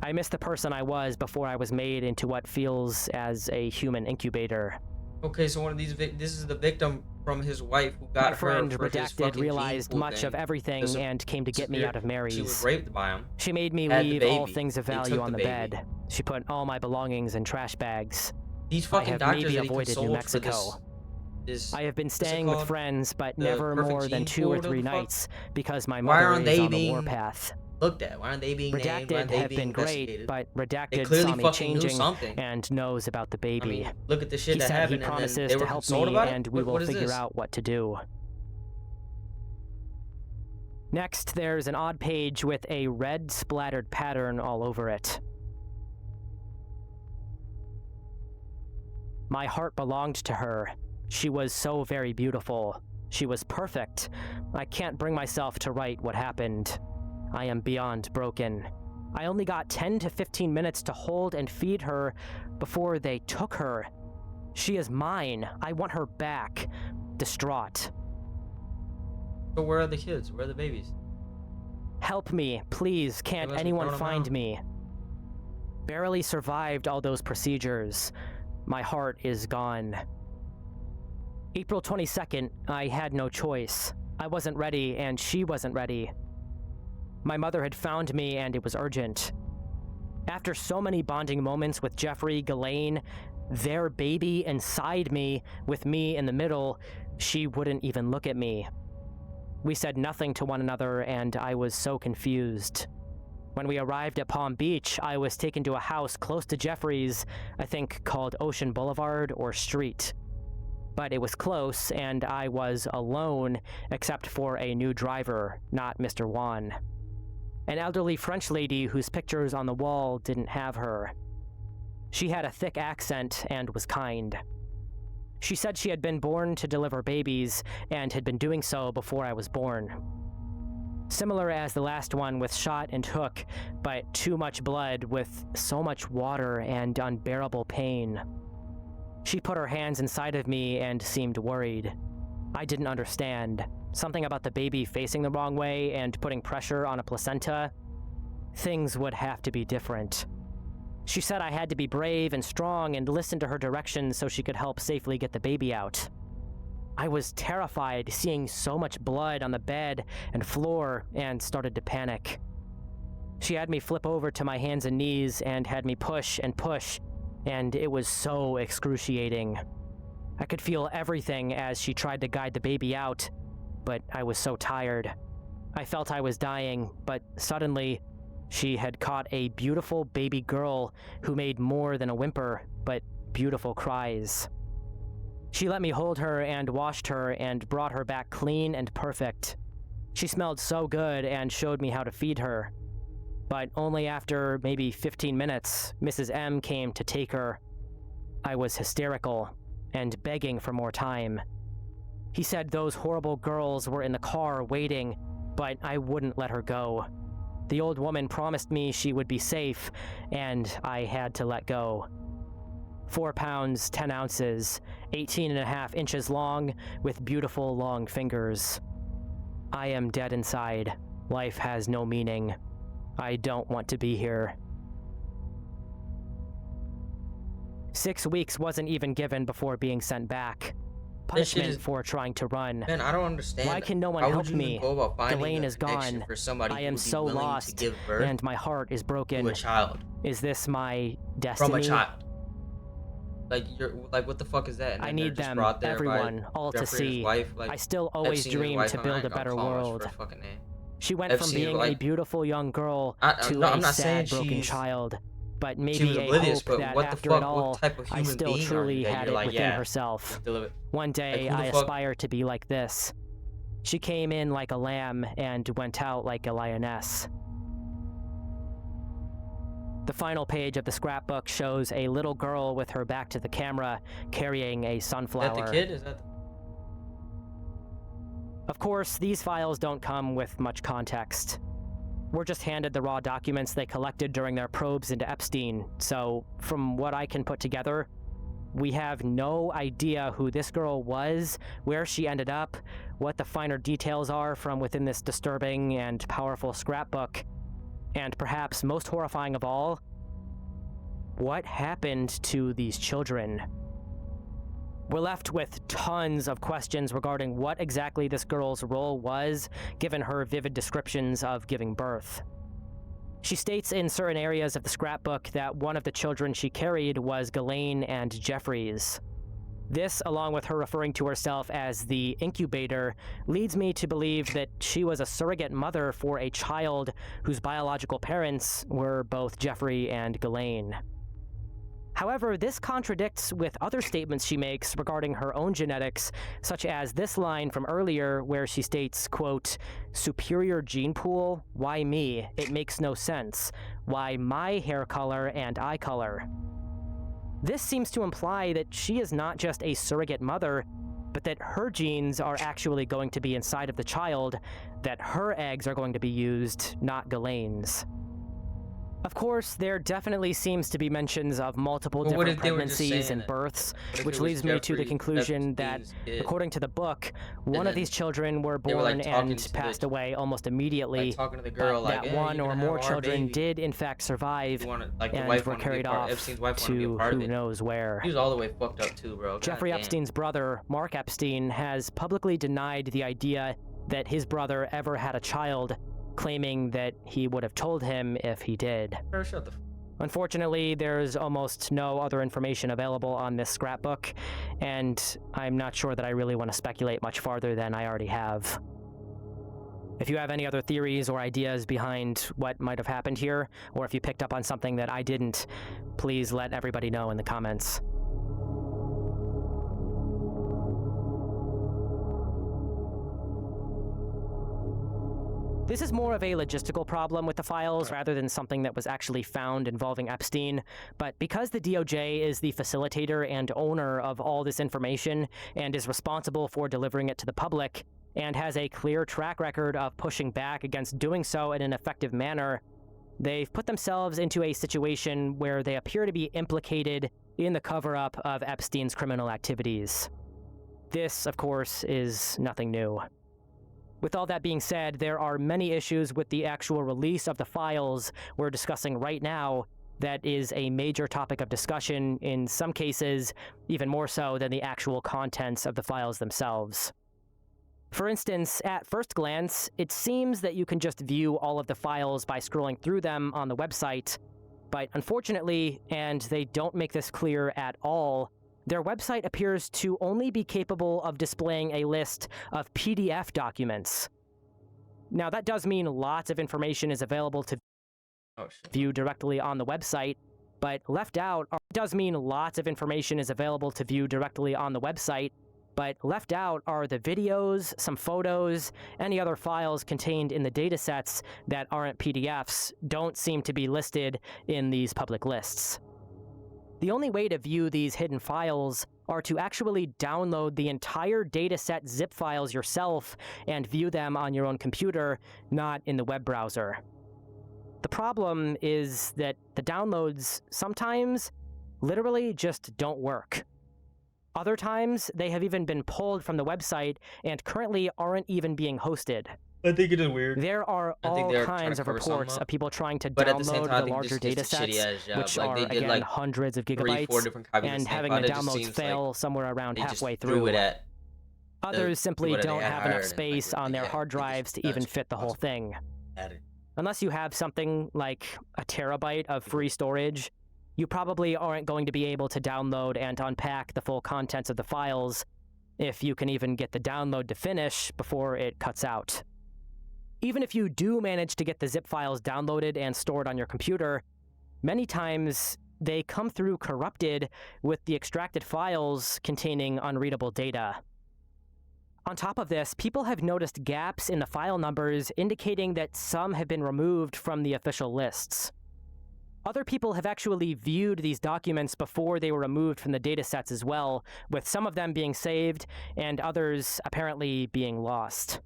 S4: I miss the person I was before I was made into what feels as a human incubator.
S1: Okay, so one of these, this is the victim from his wife who got
S4: My friend,
S1: her for his
S4: Redacted,
S1: fucking
S4: realized
S1: gene pool
S4: much
S1: thing.
S4: of everything and came to get me out of Mary's.
S1: She was raped by him.
S4: She made me
S1: Had the
S4: leave all
S1: baby.
S4: things of
S1: They
S4: value
S1: took
S4: on
S1: the
S4: the
S1: baby.
S4: bed. She put all my belongings in trash bags.
S1: These
S4: I
S1: fucking
S4: have
S1: doctors
S4: maybe
S1: that he
S4: avoided New
S1: consoled for
S4: Mexico.
S1: this
S4: I have been
S1: what's it
S4: staying with
S1: called?
S4: friends, but
S1: The
S4: never
S1: perfect
S4: more than
S1: gene
S4: 2
S1: pool,
S4: or
S1: whatever
S4: 3
S1: the fuck?
S4: nights, because my
S1: Why
S4: mother
S1: aren't
S4: is
S1: they
S4: on the
S1: being
S4: warpath.
S1: looked at? Why aren't they being named? Why
S4: Redacted
S1: aren't they
S4: have
S1: being
S4: been great,
S1: investigated?
S4: but
S1: They
S4: Redacted
S1: clearly
S4: saw me
S1: fucking knew
S4: changing
S1: something.
S4: and knows about the baby.
S1: I mean, look at the shit
S4: He
S1: that
S4: said he
S1: happened, and then
S4: promises
S1: they
S4: to
S1: were
S4: help
S1: consoled
S4: me,
S1: about it?
S4: and we will
S1: What is
S4: figure
S1: this?
S4: out what to do. Next, there's an odd page with a red splattered pattern all over it. My heart belonged to her. She was so very beautiful. She was perfect. I can't bring myself to write what happened. I am beyond broken. I only got 10 to 15 minutes to hold and feed her before they took her. She is mine. I want her back. Distraught.
S1: So where are the kids? Where are the babies?
S4: Help me, please. Can't
S1: must be
S4: anyone
S1: throwing 'em
S4: find
S1: out.
S4: me? Barely survived all those procedures. My heart is gone. April 22nd, I had no choice. I wasn't ready, and she wasn't ready. My mother had found me, and it was urgent. After so many bonding moments with Jeffrey, Ghislaine, their baby inside me, with me in the middle, she wouldn't even look at me. We said nothing to one another, and I was so confused. When we arrived at Palm Beach, I was taken to a house close to Jeffrey's, I think called Ocean Boulevard or Street. But it was close, and I was alone, except for a new driver, not Mr. Wan. An elderly French lady whose pictures on the wall didn't have her. She had a thick accent and was kind. She said she had been born to deliver babies, and had been doing so before I was born. Similar as the last one with shot and hook, but too much blood with so much water and unbearable pain. She put her hands inside of me and seemed worried. I didn't understand. Something about the baby facing the wrong way and putting pressure on a placenta. Things would have to be different. She said I had to be brave and strong and listen to her directions so she could help safely get the baby out. I was terrified seeing so much blood on the bed and floor and started to panic. She had me flip over to my hands and knees and had me push and push, and it was so excruciating. I could feel everything as she tried to guide the baby out, but I was so tired. I felt I was dying, but suddenly, she had caught a beautiful baby girl who made more than a whimper, but beautiful cries. She let me hold her and washed her and brought her back clean and perfect. She smelled so good and showed me how to feed her. But only after maybe 15 minutes, Mrs. M came to take her. I was hysterical and begging for more time. He said those horrible girls were in the car waiting, but I wouldn't let her go. The old woman promised me she would be safe, and I had to let go. 4 pounds, 10 ounces, 18.5 inches long, with beautiful long fingers. I am dead inside. Life has no meaning. I don't want to be here. 6 weeks wasn't even given before being sent back. Punishment for trying to run.
S1: Man, I don't understand.
S4: Why can no one
S1: How
S4: help
S1: would you even
S4: me?
S1: go about finding
S4: Ghislaine
S1: a
S4: is
S1: connection
S4: gone.
S1: for somebody
S4: I
S1: who
S4: am
S1: would be
S4: so
S1: willing to
S4: lost,
S1: give birth
S4: and my heart is broken.
S1: to a child
S4: Is this my destiny?
S1: from a child? Like, you're like, what the fuck is that? And
S4: I
S1: then they're
S4: need
S1: just
S4: them,
S1: brought there by
S4: everyone, all to
S1: Jeffrey and his
S4: see.
S1: wife. Like,
S4: I still always
S1: Epstein and his
S4: dreamed
S1: wife.
S4: to
S1: I
S4: build a
S1: ain't gonna
S4: better
S1: call him for
S4: world.
S1: a fucking name.
S4: She went from
S1: Epstein's
S4: being a
S1: like,
S4: beautiful young girl to
S1: no, I'm
S4: a
S1: not saying
S4: sad, broken
S1: she's
S4: child, but
S1: she
S4: maybe
S1: was
S4: a
S1: oblivious,
S4: hope
S1: but
S4: that
S1: what the
S4: after it
S1: fuck? What
S4: all,
S1: type of
S4: I
S1: human
S4: still
S1: being are you
S4: truly
S1: that
S4: had
S1: you're
S4: it
S1: like,
S4: within
S1: yeah,
S4: herself.
S1: deliver?
S4: One
S1: Like,
S4: day,
S1: who
S4: I
S1: the fuck?
S4: aspire to be like this. She came in like a lamb and went out like a lioness. The final page of the scrapbook shows a little girl with her back to the camera carrying a
S1: Is
S4: sunflower.
S1: that the kid? Is that?
S4: Of course, these files don't come with much context. We're just handed the raw documents they collected during their probes into Epstein, so from what I can put together, we have no idea who this girl was, where she ended up, what the finer details are from within this disturbing and powerful scrapbook, and perhaps most horrifying of all, what happened to these children? We're left with tons of questions regarding what exactly this girl's role was, given her vivid descriptions of giving birth. She states in certain areas of the scrapbook that one of the children she carried was Ghislaine and Jeffrey's. This, along with her referring to herself as the incubator, leads me to believe that she was a surrogate mother for a child whose biological parents were both Jeffrey and Ghislaine. However, this contradicts with other statements she makes regarding her own genetics, such as this line from earlier where she states, quote, "Superior gene pool? Why me? It makes no sense. Why my hair color and eye color?" This seems to imply that she is not just a surrogate mother, but that her genes are actually going to be inside of the child, that her eggs are going to be used, not Ghislaine's. Of course, there definitely seems to be mentions of multiple
S1: Well, what
S4: different
S1: if they were just
S4: pregnancies
S1: saying
S4: and
S1: that?
S4: births,
S1: What if
S4: which
S1: it was
S4: leads me to the
S1: Jeffrey
S4: conclusion that,
S1: Epstein's kid?
S4: according to the book, one
S1: And
S4: of
S1: then
S4: these children were
S1: they were, like,
S4: born
S1: talking
S4: and
S1: to
S4: passed
S1: the,
S4: away almost immediately,
S1: like, talking to the girl,
S4: but
S1: like,
S4: that
S1: yeah,
S4: one
S1: you're
S4: or
S1: gonna
S4: more
S1: have our
S4: children
S1: baby.
S4: did in fact survive
S1: You want to, like, the
S4: and
S1: wife
S4: were
S1: wanted to be a
S4: carried
S1: part.
S4: off
S1: Epstein's wife wanted to be a
S4: to
S1: part of
S4: who
S1: it.
S4: knows where.
S1: He was all the way fucked up too, bro.
S4: Jeffrey
S1: God damn.
S4: Epstein's brother, Mark Epstein, has publicly denied the idea that his brother ever had a child, claiming that he would have told him if he did.
S1: Bro, shut the.
S4: Unfortunately, there's almost no other information available on this scrapbook, and I'm not sure that I really want to speculate much farther than I already have. If you have any other theories or ideas behind what might have happened here, or if you picked up on something that I didn't, please let everybody know in the comments. This is more of a logistical problem with the files rather than something that was actually found involving Epstein, but because the DOJ is the facilitator and owner of all this information and is responsible for delivering it to the public, and has a clear track record of pushing back against doing so in an effective manner, they've put themselves into a situation where they appear to be implicated in the cover-up of Epstein's criminal activities. This, of course, is nothing new. With all that being said, there are many issues with the actual release of the files we're discussing right now that is a major topic of discussion, in some cases, even more so than the actual contents of the files themselves. For instance, at first glance, it seems that you can just view all of the files by scrolling through them on the website, but unfortunately, and they don't make this clear at all, their website appears to only be capable of displaying a list of PDF documents. Now, that does mean lots of information is available to view directly on the website, but left out are the videos, some photos, any other files contained in the datasets that aren't PDFs don't seem to be listed in these public lists. The only way to view these hidden files are to actually download the entire dataset zip files yourself and view them on your own computer, not in the web browser. The problem is that the downloads sometimes literally just don't work. Other times, they have even been pulled from the website and currently aren't even being hosted.
S1: I think it is weird.
S4: There are all kinds of reports of people trying to
S1: But at the same
S4: download
S1: time, I
S4: the
S1: think
S4: larger
S1: this is just a
S4: datasets,
S1: shitty-ass job.
S4: which
S1: Like,
S4: are,
S1: they did,
S4: again,
S1: like,
S4: hundreds of
S1: 3, 4
S4: gigabytes,
S1: different copies of the
S4: and
S1: same
S4: having
S1: file.
S4: the
S1: It just
S4: downloads
S1: seems
S4: fail
S1: like
S4: somewhere around
S1: they just
S4: halfway
S1: threw
S4: through.
S1: it at
S4: Others simply
S1: what they
S4: don't
S1: had
S4: have
S1: hired
S4: enough
S1: and,
S4: space
S1: like,
S4: on their
S1: yeah,
S4: hard
S1: they
S4: drives
S1: just
S4: to even fit the whole
S1: awesome.
S4: thing.
S1: At it.
S4: Unless you have something like a terabyte of free storage, you probably aren't going to be able to download and unpack the full contents of the files, if you can even get the download to finish before it cuts out. Even if you do manage to get the zip files downloaded and stored on your computer, many times they come through corrupted with the extracted files containing unreadable data. On top of this, people have noticed gaps in the file numbers indicating that some have been removed from the official lists. Other people have actually viewed these documents before they were removed from the datasets as well, with some of them being saved and others apparently being lost.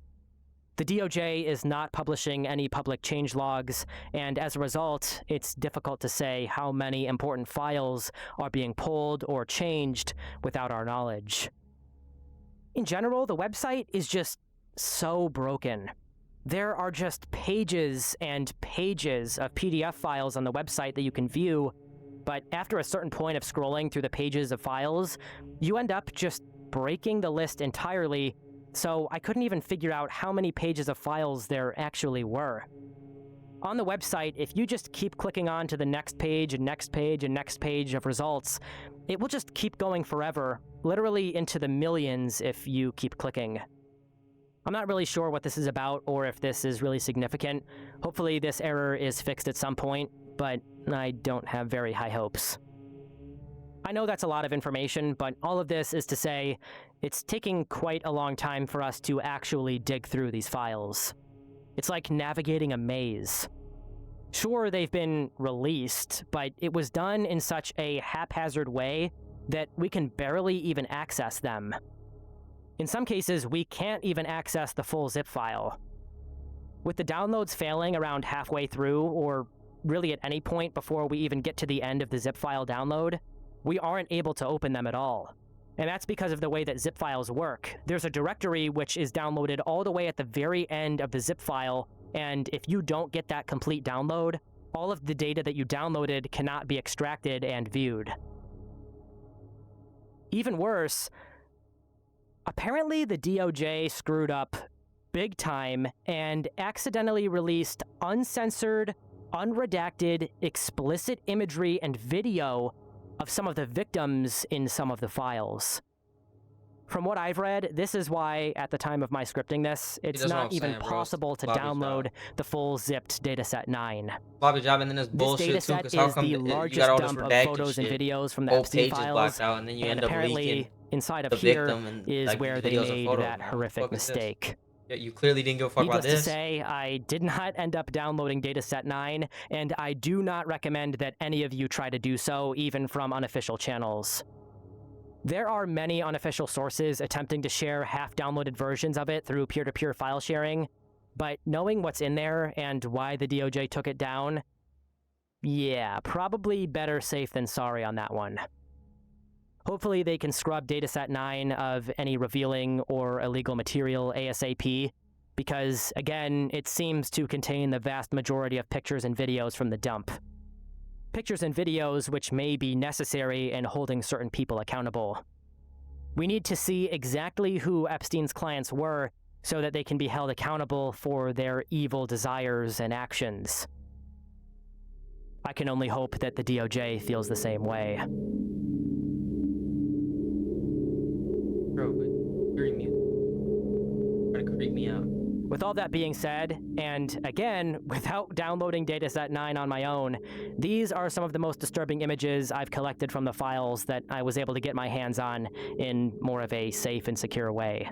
S4: The DOJ is not publishing any public change logs, and as a result, it's difficult to say how many important files are being pulled or changed without our knowledge. In general, the website is just so broken. There are just pages and pages of PDF files on the website that you can view, but after a certain point of scrolling through the pages of files, you end up just breaking the list entirely, so I couldn't even figure out how many pages of files there actually were. On the website, if you just keep clicking on to the next page and next page and next page of results, it will just keep going forever, literally into the millions if you keep clicking. I'm not really sure what this is about or if this is really significant. Hopefully this error is fixed at some point, but I don't have very high hopes. I know that's a lot of information, but all of this is to say it's taking quite a long time for us to actually dig through these files. It's like navigating a maze. Sure, they've been released, but it was done in such a haphazard way that we can barely even access them. In some cases, we can't even access the full zip file. With the downloads failing around halfway through, or really at any point before we even get to the end of the zip file download, we aren't able to open them at all. And that's because of the way that zip files work. There's a directory which is downloaded all the way at the very end of the zip file, and if you don't get that complete download, all of the data that you downloaded cannot be extracted and viewed. Even worse, apparently the DOJ screwed up big time and accidentally released uncensored, unredacted, explicit imagery and video of some of the victims in some of the files. From what I've read, this is why, at the time of my scripting this, it's not even possible to download the full zipped dataset 9.
S1: Floppy job, and then there's bullshit
S4: this
S1: too,
S4: dataset
S1: because how
S4: is
S1: come
S4: the
S1: you
S4: largest
S1: got all this
S4: dump of
S1: redacted
S4: photos and
S1: shit,
S4: videos from the
S1: both
S4: Epstein
S1: pages
S4: files,
S1: blacked out, and then you
S4: and
S1: end up
S4: apparently
S1: leaking
S4: inside of
S1: the
S4: here
S1: victim and
S4: is
S1: like
S4: where they
S1: videos and
S4: made
S1: photos.
S4: that
S1: Man,
S4: horrific
S1: what the fuck is this?
S4: mistake.
S1: Yeah, you clearly didn't give a fuck about
S4: Needless
S1: this.
S4: to say, I did not end up downloading Dataset 9, and I do not recommend that any of you try to do so, even from unofficial channels. There are many unofficial sources attempting to share half-downloaded versions of it through peer-to-peer file sharing, but knowing what's in there and why the DOJ took it down, yeah, probably better safe than sorry on that one. Hopefully they can scrub Dataset 9 of any revealing or illegal material ASAP, because, again, it seems to contain the vast majority of pictures and videos from the dump. Pictures and videos which may be necessary in holding certain people accountable. We need to see exactly who Epstein's clients were so that they can be held accountable for their evil desires and actions. I can only hope that the DOJ feels the same way.
S1: Bro, but you're mute. Trying to creep me out.
S4: With all that being said, and again, without downloading Dataset 9 on my own, these are some of the most disturbing images I've collected from the files that I was able to get my hands on in more of a safe and secure way.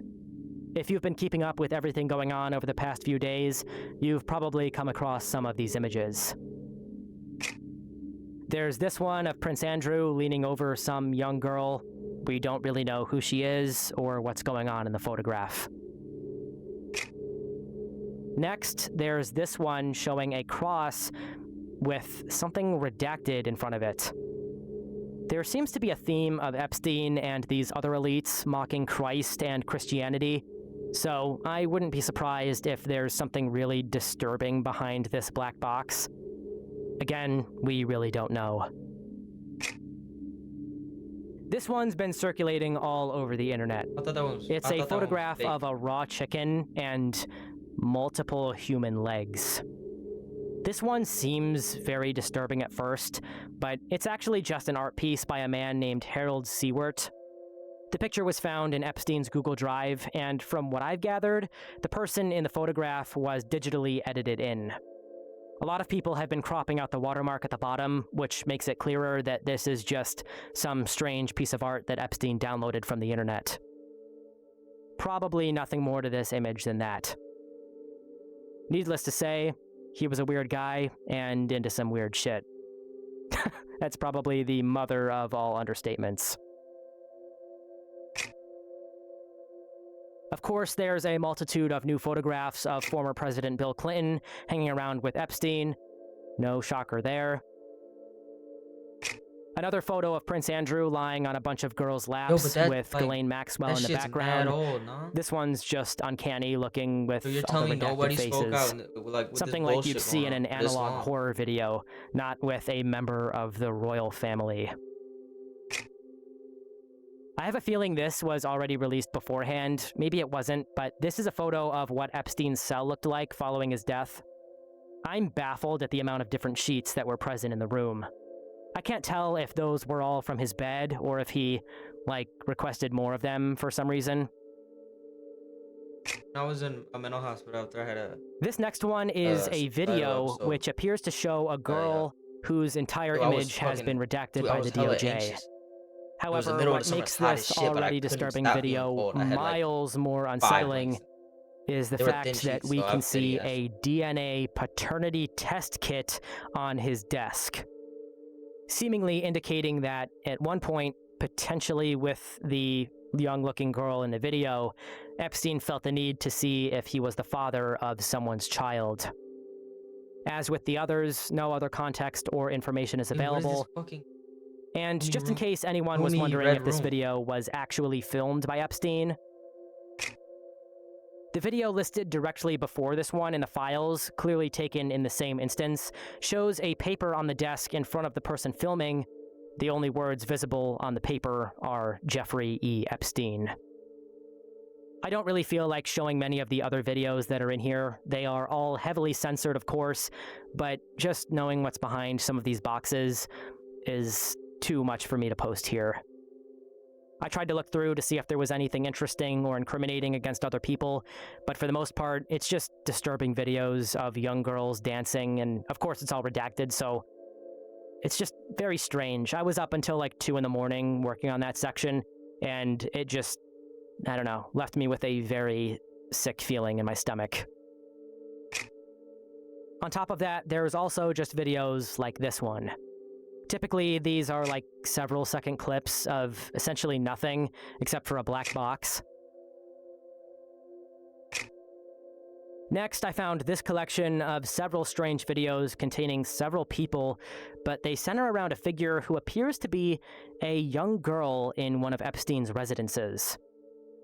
S4: If you've been keeping up with everything going on over the past few days, you've probably come across some of these images. There's this one of Prince Andrew leaning over some young girl. We don't really know who she is or what's going on in the photograph. Next, there's this one showing a cross with something redacted in front of it. There seems to be a theme of Epstein and these other elites mocking Christ and Christianity, so I wouldn't be surprised if there's something really disturbing behind this black box. Again, we really don't know. This one's been circulating all over the internet. It's a photograph of a raw chicken and multiple human legs. This one seems very disturbing at first, but it's actually just an art piece by a man named Harold Sewart. The picture was found in Epstein's Google Drive, and from what I've gathered, the person in the photograph was digitally edited in. A lot of people have been cropping out the watermark at the bottom, which makes it clearer that this is just some strange piece of art that Epstein downloaded from the internet. Probably nothing more to this image than that. Needless to say, he was a weird guy and into some weird shit. That's probably the mother of all understatements. Of course, there's a multitude of new photographs of former President Bill Clinton hanging around with Epstein. No shocker there. Another photo of Prince Andrew lying on a bunch of girls' laps with Ghislaine Maxwell in the background.
S1: Mad old, no?
S4: This one's just uncanny looking with
S1: So you're
S4: all the
S1: telling me
S4: redacted
S1: nobody
S4: faces.
S1: spoke out with
S4: Something
S1: this
S4: like you'd see in an
S1: going on this
S4: analog
S1: long?
S4: horror video, not with a member of the royal family. I have a feeling this was already released beforehand. Maybe it wasn't, but this is a photo of what Epstein's cell looked like following his death. I'm baffled at the amount of different sheets that were present in the room. I can't tell if those were all from his bed or if he, requested more of them for some reason.
S1: I was in a mental hospital after I had a...
S4: This next one is a video
S1: episode.
S4: which appears to show a girl whose entire image has been redacted by the DOJ. However, what makes this already disturbing video miles more unsettling is the fact that we can see a DNA paternity test kit on his desk, seemingly indicating that at one point, potentially with the young-looking girl in the video, Epstein felt the need to see if he was the father of someone's child. As with the others, no other context or information is available. And just in case anyone was wondering if this video was actually filmed by Epstein, the video listed directly before this one in the files, clearly taken in the same instance, shows a paper on the desk in front of the person filming. The only words visible on the paper are Jeffrey E. Epstein. I don't really feel like showing many of the other videos that are in here. They are all heavily censored, of course, but just knowing what's behind some of these boxes is too much for me to post here. I tried to look through to see if there was anything interesting or incriminating against other people, but for the most part, it's just disturbing videos of young girls dancing, and of course it's all redacted, so it's just very strange. I was up until 2 in the morning working on that section, and it just, I don't know, left me with a very sick feeling in my stomach. On top of that, there's also just videos like this one. Typically, these are several second clips of essentially nothing except for a black box. Next, I found this collection of several strange videos containing several people, but they center around a figure who appears to be a young girl in one of Epstein's residences.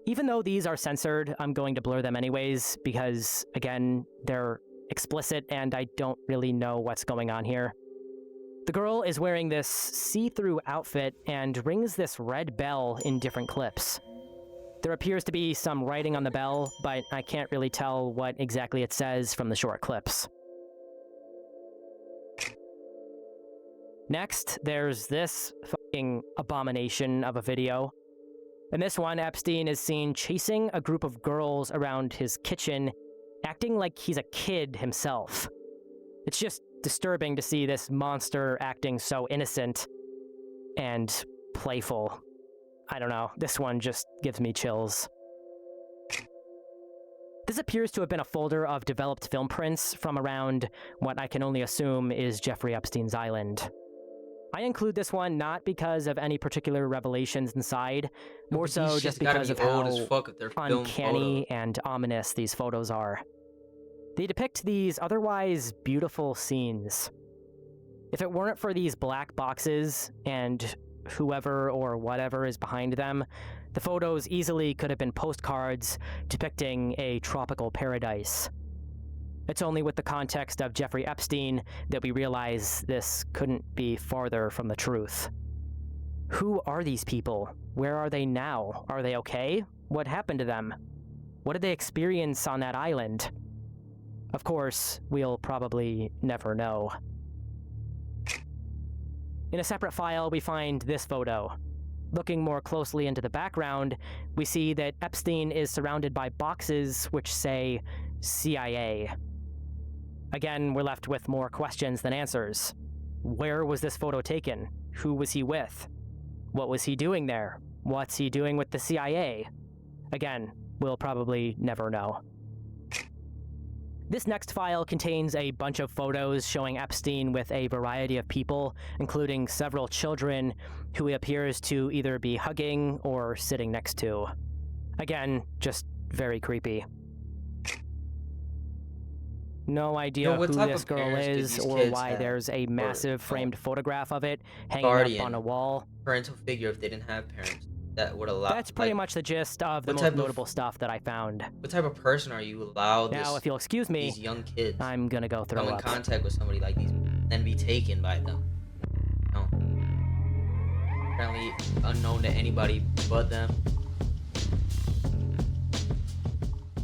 S4: Even though these are censored, I'm going to blur them anyways because, again, they're explicit and I don't really know what's going on here. The girl is wearing this see-through outfit and rings this red bell in different clips. There appears to be some writing on the bell, but I can't really tell what exactly it says from the short clips. Next, there's this fucking abomination of a video. In this one, Epstein is seen chasing a group of girls around his kitchen, acting like he's a kid himself. It's just disturbing to see this monster acting so innocent and playful. I don't know, this one just gives me chills. This appears to have been a folder of developed film prints from around what I can only assume is Jeffrey Epstein's island. I include this one not because of any particular revelations inside, more so just because of how uncanny and ominous these photos are. They depict these otherwise beautiful scenes. If it weren't for these black boxes and whoever or whatever is behind them, the photos easily could have been postcards depicting a tropical paradise. It's only with the context of Jeffrey Epstein that we realize this couldn't be farther from the truth. Who are these people? Where are they now? Are they okay? What happened to them? What did they experience on that island? Of course, we'll probably never know. In a separate file, we find this photo. Looking more closely into the background, we see that Epstein is surrounded by boxes which say CIA. Again, we're left with more questions than answers. Where was this photo taken? Who was he with? What was he doing there? What's he doing with the CIA? Again, we'll probably never know. This next file contains a bunch of photos showing Epstein with a variety of people, including several children who he appears to either be hugging or sitting next to. Again, just very creepy. No idea who this girl is or why there's a massive framed photograph of it hanging up on a wall.
S1: Parental figure if they didn't have parents that would allow.
S4: That's pretty much the gist of the most notable stuff that I found.
S1: What type of person are you allowed?
S4: Now, if you'll excuse me,
S1: these young kids,
S4: I'm gonna go throw
S1: come
S4: up.
S1: in contact with somebody like these, then be taken by them. No. Apparently unknown to anybody but them.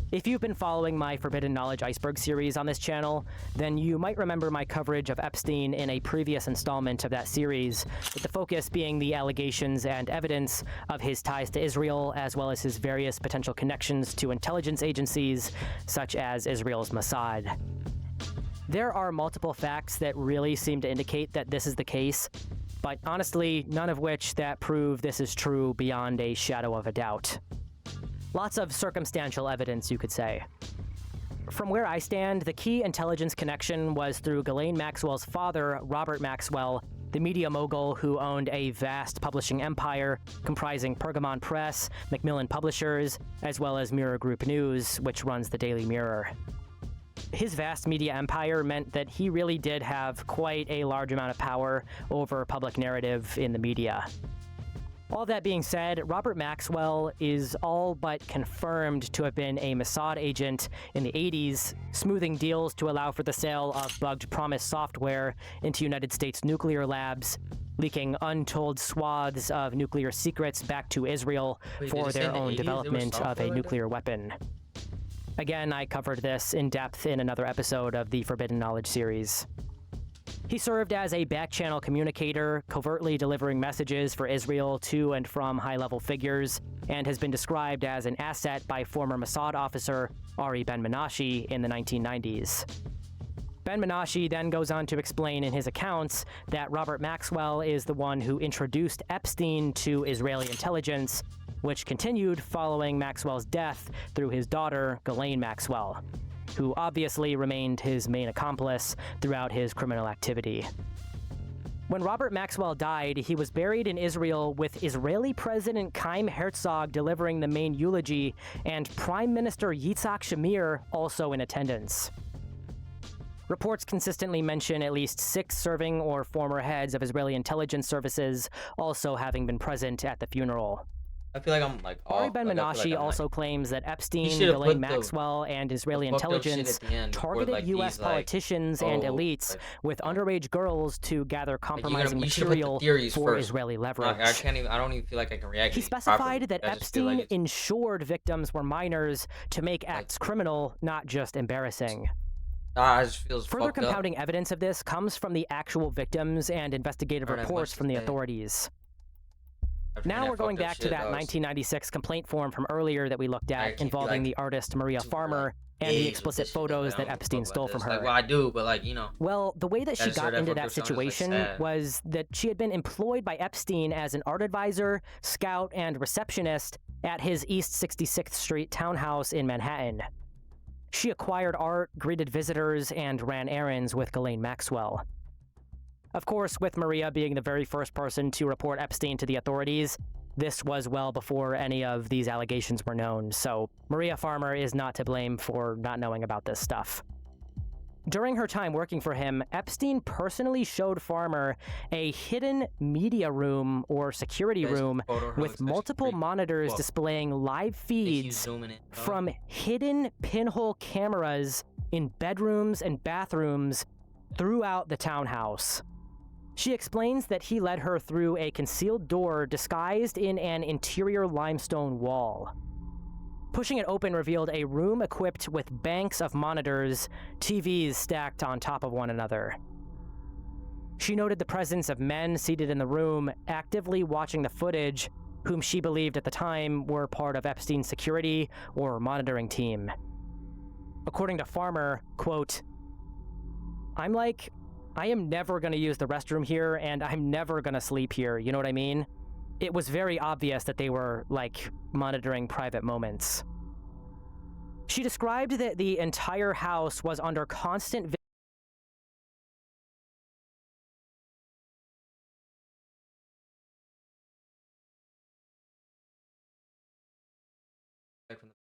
S4: If you've been following my Forbidden Knowledge Iceberg series on this channel, then you might remember my coverage of Epstein in a previous installment of that series, with the focus being the allegations and evidence of his ties to Israel, as well as his various potential connections to intelligence agencies, such as Israel's Mossad. There are multiple facts that really seem to indicate that this is the case, but honestly, none of which that prove this is true beyond a shadow of a doubt. Lots of circumstantial evidence, you could say. From where I stand, the key intelligence connection was through Ghislaine Maxwell's father, Robert Maxwell, the media mogul who owned a vast publishing empire comprising Pergamon Press, Macmillan Publishers, as well as Mirror Group News, which runs the Daily Mirror. His vast media empire meant that he really did have quite a large amount of power over public narrative in the media. All that being said, Robert Maxwell is all but confirmed to have been a Mossad agent in the 80s, smoothing deals to allow for the sale of bugged Promise software into United States nuclear labs, leaking untold swaths of nuclear secrets back to Israel for their own development of a nuclear weapon. Again, I covered this in depth in another episode of the Forbidden Knowledge series. He served as a back-channel communicator, covertly delivering messages for Israel to and from high-level figures, and has been described as an asset by former Mossad officer Ari Ben-Menashe in the 1990s. Ben-Menashe then goes on to explain in his accounts that Robert Maxwell is the one who introduced Epstein to Israeli intelligence, which continued following Maxwell's death through his daughter, Ghislaine Maxwell, who obviously remained his main accomplice throughout his criminal activity. When Robert Maxwell died, he was buried in Israel with Israeli President Chaim Herzog delivering the main eulogy and Prime Minister Yitzhak Shamir also in attendance. Reports consistently mention at least 6 serving or former heads of Israeli intelligence services also having been present at the funeral.
S1: I feel like I'm like
S4: Ari Ben-Menashe also claims that Epstein, Ghislaine Maxwell, and Israeli intelligence targeted U.S. politicians and elites with underage girls to gather compromising material for Israeli leverage.
S1: I don't even feel like I can react.
S4: He specified that Epstein ensured victims were minors to make acts criminal, not just embarrassing.
S1: It just feels
S4: Further compounding evidence of this comes from the actual victims and investigative reports from the authorities. Now we're going back to that 1996 complaint form from earlier that we looked at, involving the artist Maria Farmer and the explicit photos that Epstein stole from her.
S1: Well, I do, but
S4: Well, the way that she got into that situation was that she had been employed by Epstein as an art advisor, scout, and receptionist at his East 66th Street townhouse in Manhattan. She acquired art, greeted visitors, and ran errands with Ghislaine Maxwell. Of course, with Maria being the very first person to report Epstein to the authorities, this was well before any of these allegations were known, so Maria Farmer is not to blame for not knowing about this stuff. During her time working for him, Epstein personally showed Farmer a hidden media room or security room with multiple monitors displaying live feeds from hidden pinhole cameras in bedrooms and bathrooms throughout the townhouse. She explains that he led her through a concealed door disguised in an interior limestone wall. Pushing it open revealed a room equipped with banks of monitors, TVs stacked on top of one another. She noted the presence of men seated in the room, actively watching the footage, whom she believed at the time were part of Epstein's security or monitoring team. According to Farmer, quote, I am never gonna use the restroom here, and I'm never gonna sleep here, you know what I mean? It was very obvious that they were, monitoring private moments. She described that the entire house was under constant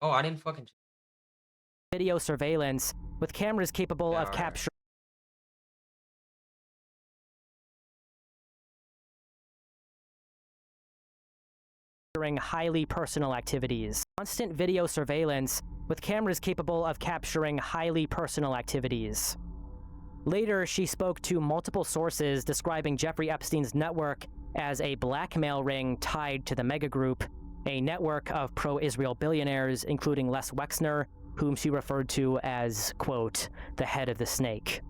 S1: Oh, I didn't fucking.
S4: video surveillance, with cameras capable of
S1: Alright.
S4: capturing highly personal activities. Constant video surveillance, with cameras capable of capturing highly personal activities. Later, she spoke to multiple sources describing Jeffrey Epstein's network as a blackmail ring tied to the mega group, a network of pro-Israel billionaires, including Les Wexner, whom she referred to as, quote, the head of the snake.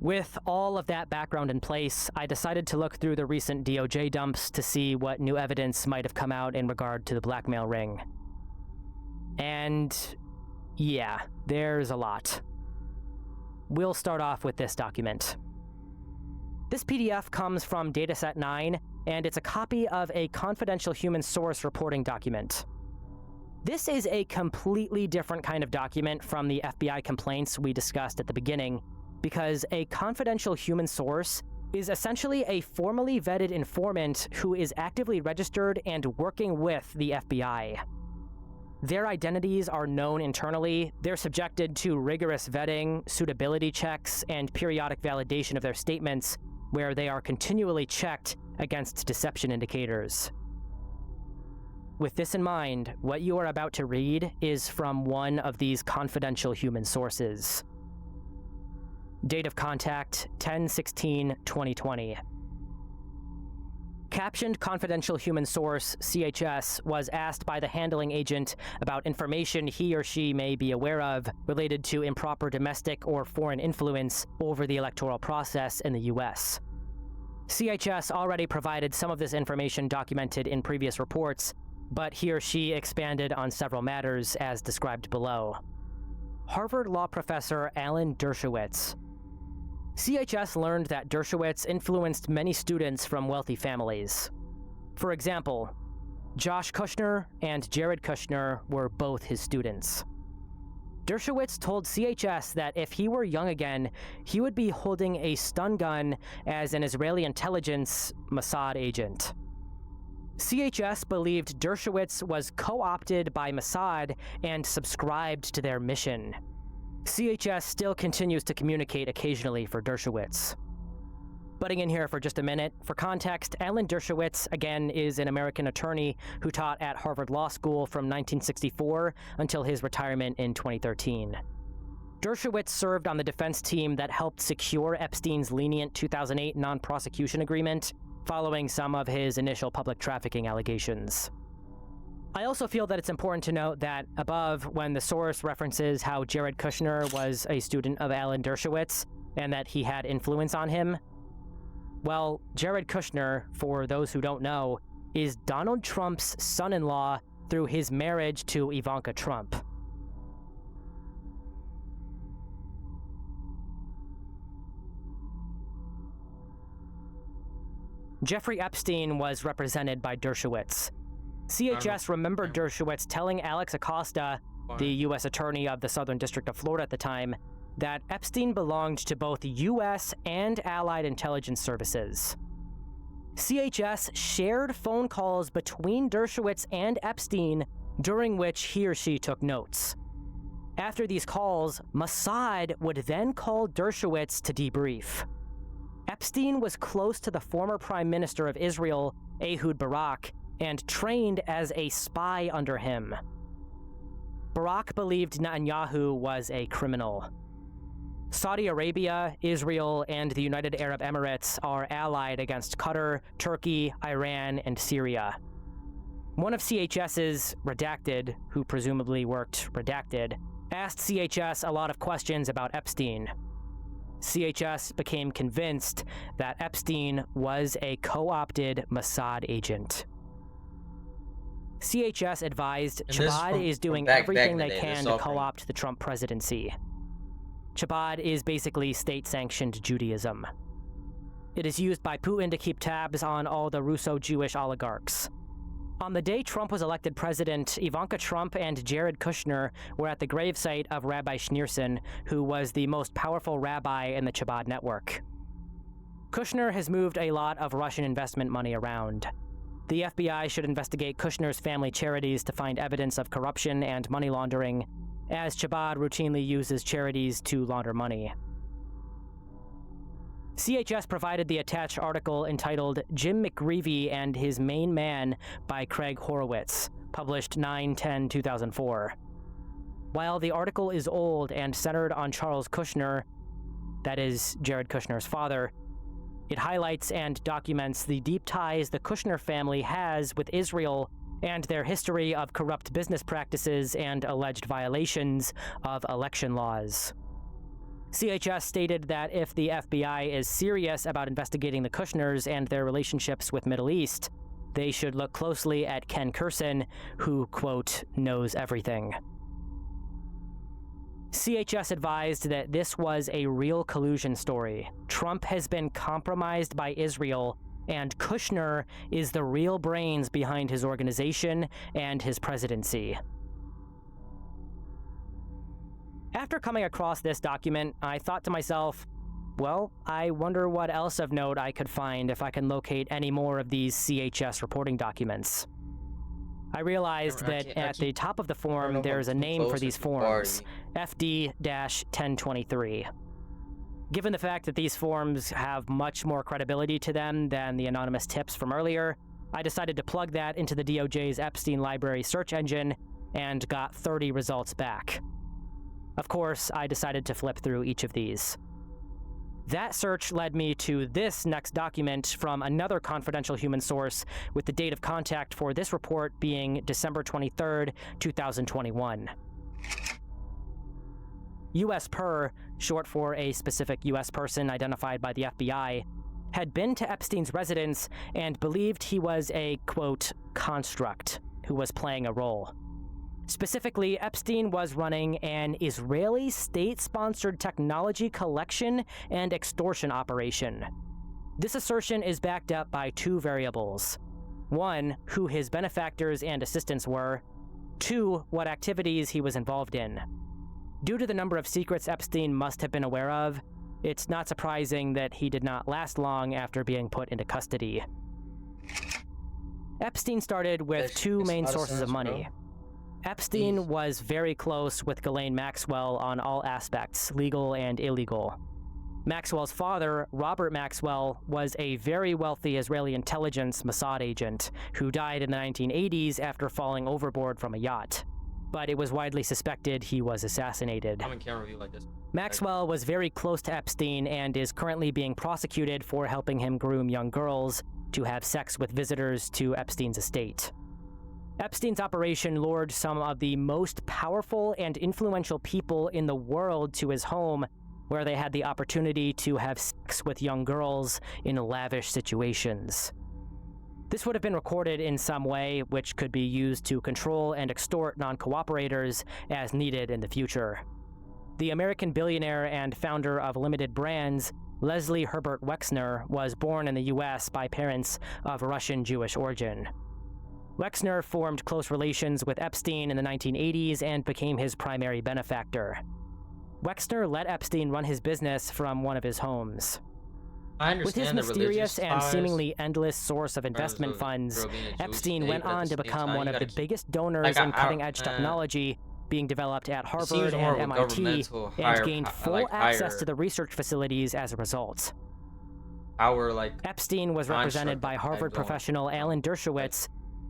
S4: With all of that background in place, I decided to look through the recent DOJ dumps to see what new evidence might have come out in regard to the blackmail ring. And yeah, there's a lot. We'll start off with this document. This PDF comes from Dataset 9, and it's a copy of a confidential human source reporting document. This is a completely different kind of document from the FBI complaints we discussed at the beginning, because a confidential human source is essentially a formally vetted informant who is actively registered and working with the FBI. Their identities are known internally, they're subjected to rigorous vetting, suitability checks, and periodic validation of their statements, where they are continually checked against deception indicators. With this in mind, what you are about to read is from one of these confidential human sources. Date of contact, 10/16/2020. Captioned confidential human source, CHS, was asked by the handling agent about information he or she may be aware of related to improper domestic or foreign influence over the electoral process in the US. CHS already provided some of this information documented in previous reports, but he or she expanded on several matters as described below. Harvard law professor Alan Dershowitz. CHS learned that Dershowitz influenced many students from wealthy families. For example, Josh Kushner and Jared Kushner were both his students. Dershowitz told CHS that if he were young again, he would be holding a stun gun as an Israeli intelligence Mossad agent. CHS believed Dershowitz was co-opted by Mossad and subscribed to their mission. CHS still continues to communicate occasionally for Dershowitz. Butting in here for just a minute, for context, Alan Dershowitz, again, is an American attorney who taught at Harvard Law School from 1964 until his retirement in 2013. Dershowitz served on the defense team that helped secure Epstein's lenient 2008 non-prosecution agreement, following some of his initial public trafficking allegations. I also feel that it's important to note that above, when the source references how Jared Kushner was a student of Alan Dershowitz and that he had influence on him, well, Jared Kushner, for those who don't know, is Donald Trump's son-in-law through his marriage to Ivanka Trump. Jeffrey Epstein was represented by Dershowitz. CHS remembered Dershowitz telling Alex Acosta, the U.S. attorney of the Southern District of Florida at the time, that Epstein belonged to both U.S. and Allied intelligence services. CHS shared phone calls between Dershowitz and Epstein, during which he or she took notes. After these calls, Mossad would then call Dershowitz to debrief. Epstein was close to the former Prime Minister of Israel, Ehud Barak, and trained as a spy under him. Barak believed Netanyahu was a criminal. Saudi Arabia, Israel, and the United Arab Emirates are allied against Qatar, Turkey, Iran, and Syria. One of CHS's redacted, who presumably worked redacted, asked CHS a lot of questions about Epstein. CHS became convinced that Epstein was a co-opted Mossad agent. CHS advised Chabad is doing everything they can to co-opt the Trump presidency. Chabad is basically state-sanctioned Judaism. It is used by Putin to keep tabs on all the Russo-Jewish oligarchs. On the day Trump was elected president, Ivanka Trump and Jared Kushner were at the gravesite of Rabbi Schneerson, who was the most powerful rabbi in the Chabad network. Kushner has moved a lot of Russian investment money around. The FBI should investigate Kushner's family charities to find evidence of corruption and money laundering, as Chabad routinely uses charities to launder money. CHS provided the attached article entitled Jim McGreevey and His Main Man by Craig Horowitz, published 9/10/2004. While the article is old and centered on Charles Kushner, that is, Jared Kushner's father, it highlights and documents the deep ties the Kushner family has with Israel and their history of corrupt business practices and alleged violations of election laws. CHS stated that if the FBI is serious about investigating the Kushners and their relationships with Middle East, they should look closely at Ken Kurson, who, quote, knows everything. CHS advised that this was a real collusion story. Trump has been compromised by Israel, and Kushner is the real brains behind his organization and his presidency. After coming across this document, I thought to myself, well, I wonder what else of note I could find if I can locate any more of these CHS reporting documents. I realized that at the top of the form, there's a name for these forms, FD-1023. Given the fact that these forms have much more credibility to them than the anonymous tips from earlier, I decided to plug that into the DOJ's Epstein library search engine and got 30 results back. Of course, I decided to flip through each of these. That search led me to this next document from another confidential human source, with the date of contact for this report being December 23rd, 2021. US Per, short for a specific US person identified by the FBI, had been to Epstein's residence and believed he was a, quote, construct who was playing a role. Specifically, Epstein was running an Israeli state-sponsored technology collection and extortion operation. This assertion is backed up by two variables. One, who his benefactors and assistants were. Two, what activities he was involved in. Due to the number of secrets Epstein must have been aware of, it's not surprising that he did not last long after being put into custody. Epstein started with two main sources of money. Epstein was very close with Ghislaine Maxwell on all aspects, legal and illegal. Maxwell's father, Robert Maxwell, was a very wealthy Israeli intelligence Mossad agent who died in the 1980s after falling overboard from a yacht. But it was widely suspected he was assassinated. Maxwell was very close to Epstein and is currently being prosecuted for helping him groom young girls to have sex with visitors to Epstein's estate. Epstein's operation lured some of the most powerful and influential people in the world to his home, where they had the opportunity to have sex with young girls in lavish situations. This would have been recorded in some way, which could be used to control and extort non-cooperators as needed in the future. The American billionaire and founder of Limited Brands, Leslie Herbert Wexner, was born in the US by parents of Russian Jewish origin. Wexner formed close relations with Epstein in the 1980s and became his primary benefactor. Wexner let Epstein run his business from one of his homes. With his mysterious and seemingly endless source of investment funds, Epstein went on to become one of the biggest donors in cutting-edge technology being developed at Harvard and MIT, and gained full access to the research facilities as a result. Epstein was represented by Harvard professional Alan Dershowitz,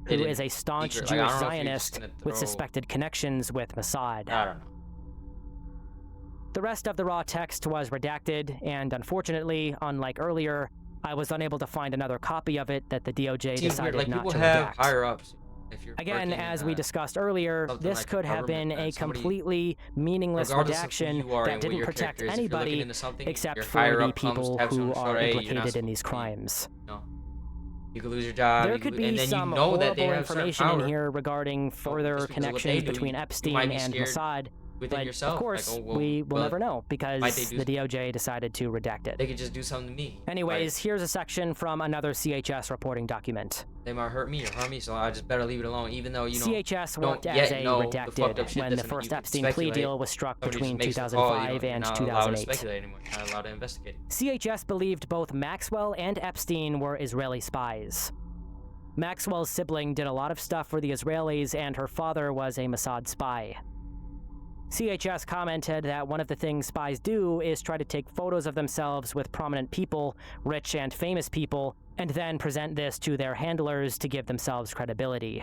S4: who is a staunch Jewish Zionist with suspected connections with Mossad.
S1: I don't know.
S4: The rest of the raw text was redacted, and unfortunately, unlike earlier, I was unable to find another copy of it that the DOJ decided not to redact.
S1: Higher ups If you're
S4: Again,
S1: working in
S4: as we discussed earlier,
S1: something
S4: this
S1: like
S4: could have been
S1: government,
S4: a
S1: somebody,
S4: completely meaningless
S1: regardless of who
S4: redaction
S1: you are
S4: that
S1: and what
S4: didn't
S1: your
S4: protect
S1: character is, if you're looking
S4: anybody
S1: into something,
S4: except
S1: your
S4: for
S1: higher
S4: the
S1: up comes,
S4: people
S1: taps you on
S4: who
S1: the shoulder,
S4: are
S1: hey, you're not
S4: implicated in
S1: supposed
S4: these
S1: to be,
S4: crimes.
S1: you could lose your job,
S4: There could
S1: and
S4: be
S1: then
S4: some
S1: that they
S4: horrible
S1: have certain
S4: information in
S1: power,
S4: here regarding further
S1: just because of what they
S4: connections
S1: do,
S4: between
S1: you might
S4: Epstein
S1: be
S4: and
S1: scared
S4: Mossad,
S1: within
S4: but of
S1: yourself, like,
S4: course,
S1: oh, well,
S4: we will
S1: but
S4: never know
S1: might they
S4: because
S1: do
S4: the DOJ decided to redact it.
S1: they could just do something to me.
S4: Anyways,
S1: Like,
S4: here's a section from another CHS reporting document.
S1: they might hurt me or harm me, so I just better leave it alone, even though,
S4: CHS worked
S1: don't
S4: as
S1: yet
S4: a
S1: know the fucked up
S4: redacted
S1: shit
S4: when
S1: that's
S4: the
S1: in it.
S4: first
S1: You can
S4: Epstein plea
S1: speculate.
S4: deal was struck
S1: Somebody just
S4: between
S1: makes the call,
S4: 2005
S1: you're
S4: and
S1: not allowed to
S4: 2008.
S1: speculate anymore. You're not allowed to investigate.
S4: CHS believed both Maxwell and Epstein were Israeli spies. Maxwell's sibling did a lot of stuff for the Israelis, and her father was a Mossad spy. CHS commented that one of the things spies do is try to take photos of themselves with prominent people, rich and famous people, and then present this to their handlers to give themselves credibility.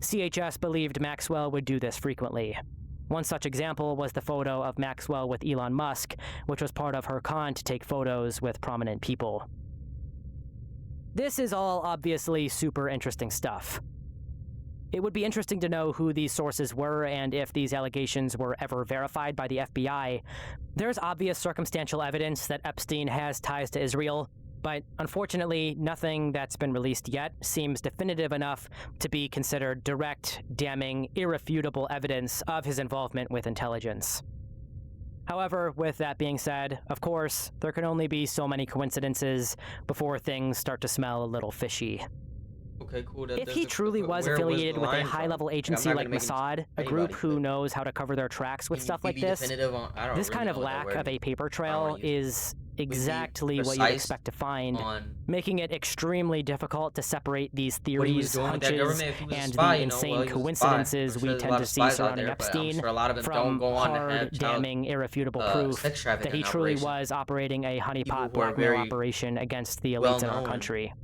S4: CHS believed Maxwell would do this frequently. One such example was the photo of Maxwell with Elon Musk, which was part of her con to take photos with prominent people. This is all obviously super interesting stuff. It would be interesting to know who these sources were and if these allegations were ever verified by the FBI. There's obvious circumstantial evidence that Epstein has ties to Israel, but unfortunately, nothing that's been released yet seems definitive enough to be considered direct, damning, irrefutable evidence of his involvement with intelligence. However, with that being said, of course, there can only be so many coincidences before things start to smell a little fishy.
S1: Okay, cool.
S4: If he truly was affiliated with a high-level agency like Mossad, a group who knows how to cover their tracks with stuff like this, this kind of lack of a paper trail is exactly what you'd expect to find, making it extremely difficult to separate these theories, hunches, and the insane coincidences we tend to see surrounding Epstein from hard, damning, irrefutable proof that he truly was operating a honeypot blackmail operation against the elites in our country.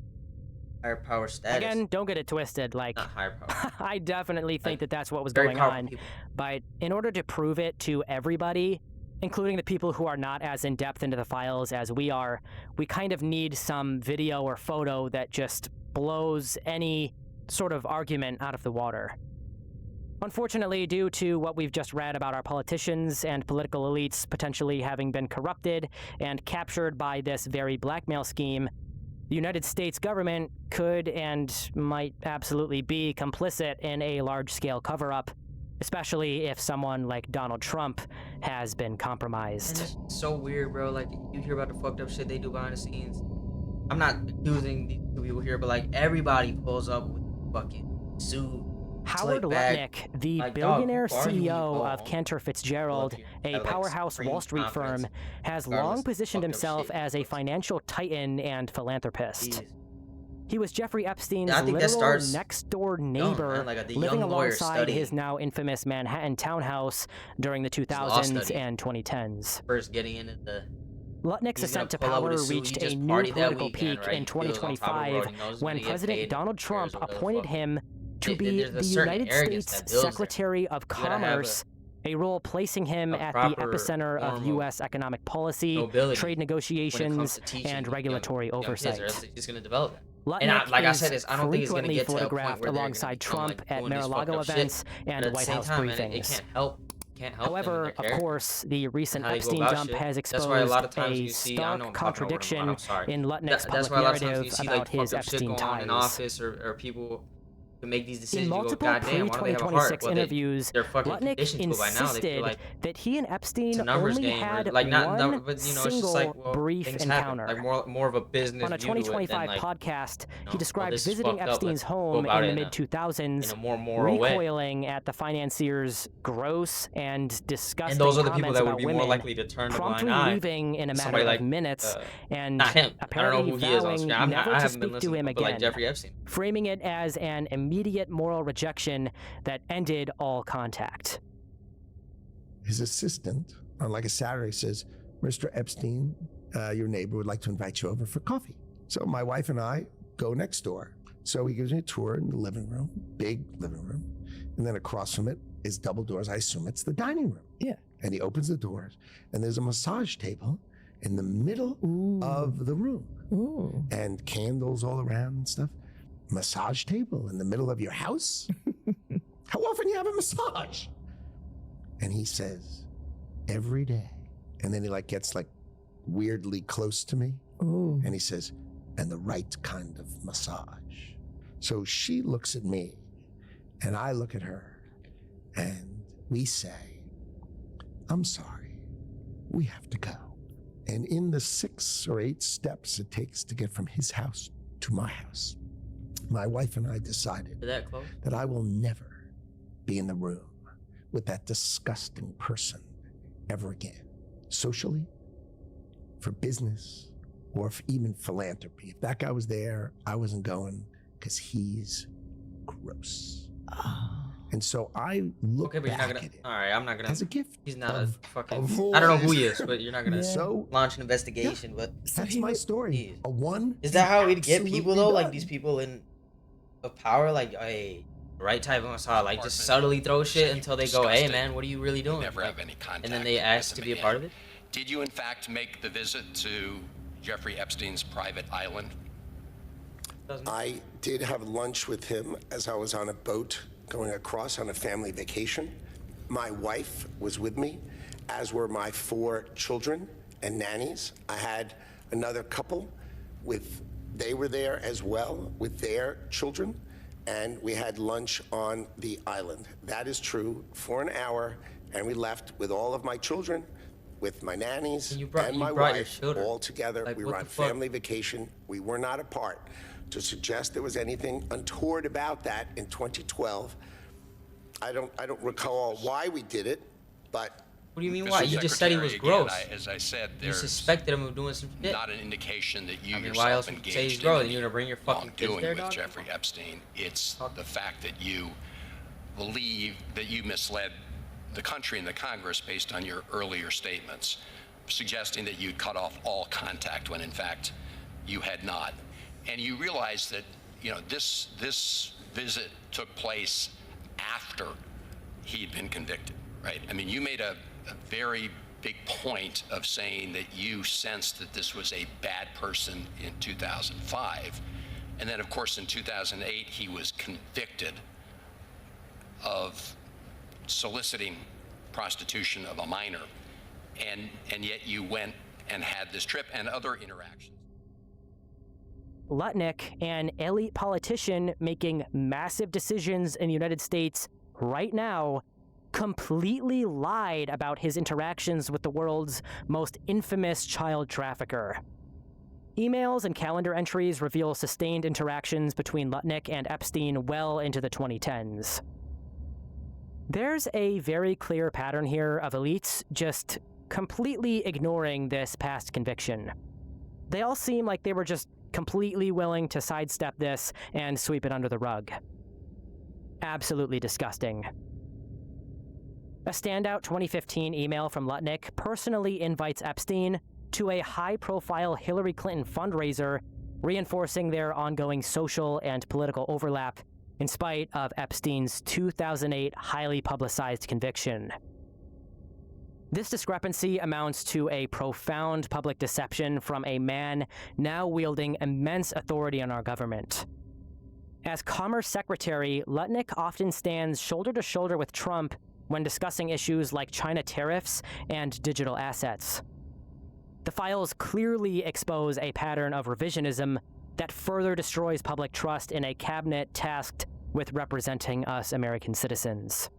S1: Higher power status.
S4: Again, don't get it twisted. Like,
S1: not higher power.
S4: I definitely think that that's what was going on. But in order to prove it to everybody, including the people who are not as in-depth into the files as we are, we kind of need some video or photo that just blows any sort of argument out of the water. Unfortunately, due to what we've just read about our politicians and political elites potentially having been corrupted and captured by this very blackmail scheme, the United States government could and might absolutely be complicit in a large-scale cover-up, especially if someone like Donald Trump has been compromised.
S1: And it's so weird, bro. Like, you hear about the fucked up shit they do behind the scenes. I'm not accusing these two people here, but like, everybody pulls up with fucking suit.
S4: Howard Lutnick, the billionaire CEO of Cantor Fitzgerald, a powerhouse Wall Street firm, has long positioned himself as a financial titan and philanthropist. He was Jeffrey Epstein's literal next-door neighbor, living alongside his now infamous Manhattan townhouse during the 2000s and 2010s.
S1: First getting into the
S4: Lutnick's ascent to power reached a new political peak in 2025 when President Donald Trump appointed him to be the United States Secretary of Commerce, a role placing him at the epicenter of U.S. economic policy, trade negotiations, and regulatory oversight.
S1: He's going to develop that.
S4: Lutnick is frequently photographed alongside Trump at Mar-a-Lago events and White House briefings. However, of course, the recent Epstein dump has exposed a stark contradiction in Lutnick's public narrative about his Epstein ties.
S1: Make these decisions.
S4: In multiple pre-2026 interviews, Lutnick insisted that he and Epstein only had one single brief encounter.
S1: Like more of a business.
S4: On a 2025 podcast, he described visiting Epstein's home in the mid-2000s, recoiling at the financier's gross and disgusting comments about women, promptly leaving in a matter of minutes, and apparently vowing never to speak to him again, framing it as an immediate moral rejection that ended all contact.
S5: His assistant, on like a Saturday, says, Mr. Epstein, your neighbor would like to invite you over for coffee. So my wife and I go next door. So he gives me a tour in the living room, big living room. And then across from it is double doors. I assume it's the dining room.
S4: Yeah.
S5: And he opens the doors and there's a massage table in the middle of the room. And candles all around and stuff. massage table in the middle of your house? How often you have a massage? And he says, every day. And then he like gets like weirdly close to me.
S6: Ooh.
S5: And he says, and the right kind of massage. So she looks at me and I look at her and we say, I'm sorry, we have to go. And in the 6 or 8 steps it takes to get from his house to my house, my wife and I decided
S1: That close?
S5: that I will never be in the room with that disgusting person ever again. Socially, for business, or for even philanthropy. If that guy was there, I wasn't going because he's gross. And so I look
S1: Okay, but you're
S5: back
S1: not gonna.
S5: at it
S1: All right, I'm not gonna.
S5: as a gift.
S1: He's not
S5: of
S1: a fucking.
S5: avoid.
S1: I don't know who he is, but you're not gonna
S5: So
S1: launch an investigation. But
S5: that's my story.
S1: Jeez.
S5: A one.
S1: is that how we'd get
S5: absolutely
S1: people though? Like
S5: done.
S1: these people in of power, like hey, right type of massage, like just subtly throw shit until they go, hey man, what are you really doing?
S7: Never
S1: Like,
S7: have any contact.
S1: and then they ask to be a part of it.
S7: Did you in fact make the visit to Jeffrey Epstein's private island?
S5: I did have lunch with him as I was on a boat going across on a family vacation. My wife was with me, as were my 4 children and nannies. I had another couple they were there as well with their children, and we had lunch on the island. That is true, for an hour, and we left with all of my children, with my nannies
S1: And
S5: and my
S1: your
S5: wife,
S1: children.
S5: all together.
S1: Like,
S5: We
S1: what
S5: were on
S1: the fuck?
S5: family vacation. We were not apart. To suggest there was anything untoward about that in 2012, I don't recall why we did it, but
S1: What do you mean
S7: Mr.
S1: why? You just said he was
S7: Secretary, again,
S1: gross.
S7: as I said,
S1: You
S7: there's
S1: suspected him of doing some shit.
S7: not an indication that you
S1: I mean,
S7: yourself
S1: why else would you
S7: engaged
S1: say he's
S7: in
S1: gross?
S7: any
S1: You gonna bring your fucking kids
S7: wrongdoing
S1: there,
S7: with
S1: dog?
S7: Jeffrey Epstein. It's the fact that you believe that you misled the country and the Congress based on your earlier statements, suggesting that you'd cut off all contact when in fact you had not. And you realize that, you know, this visit took place after he'd been convicted, right? I mean, you made a very big point of saying that you sensed that this was a bad person in 2005. And then, of course, in 2008, he was convicted of soliciting prostitution of a minor. And yet you went and had this trip and other interactions.
S4: Lutnick, an elite politician making massive decisions in the United States right now, completely lied about his interactions with the world's most infamous child trafficker. Emails and calendar entries reveal sustained interactions between Lutnick and Epstein well into the 2010s. There's a very clear pattern here of elites just completely ignoring this past conviction. They all seem like they were just completely willing to sidestep this and sweep it under the rug. Absolutely disgusting. A standout 2015 email from Lutnick personally invites Epstein to a high-profile Hillary Clinton fundraiser, reinforcing their ongoing social and political overlap in spite of Epstein's 2008 highly publicized conviction. This discrepancy amounts to a profound public deception from a man now wielding immense authority in our government. As Commerce Secretary, Lutnick often stands shoulder to shoulder with Trump when discussing issues like China tariffs and digital assets. The files clearly expose a pattern of revisionism that further destroys public trust in a cabinet tasked with representing us American citizens.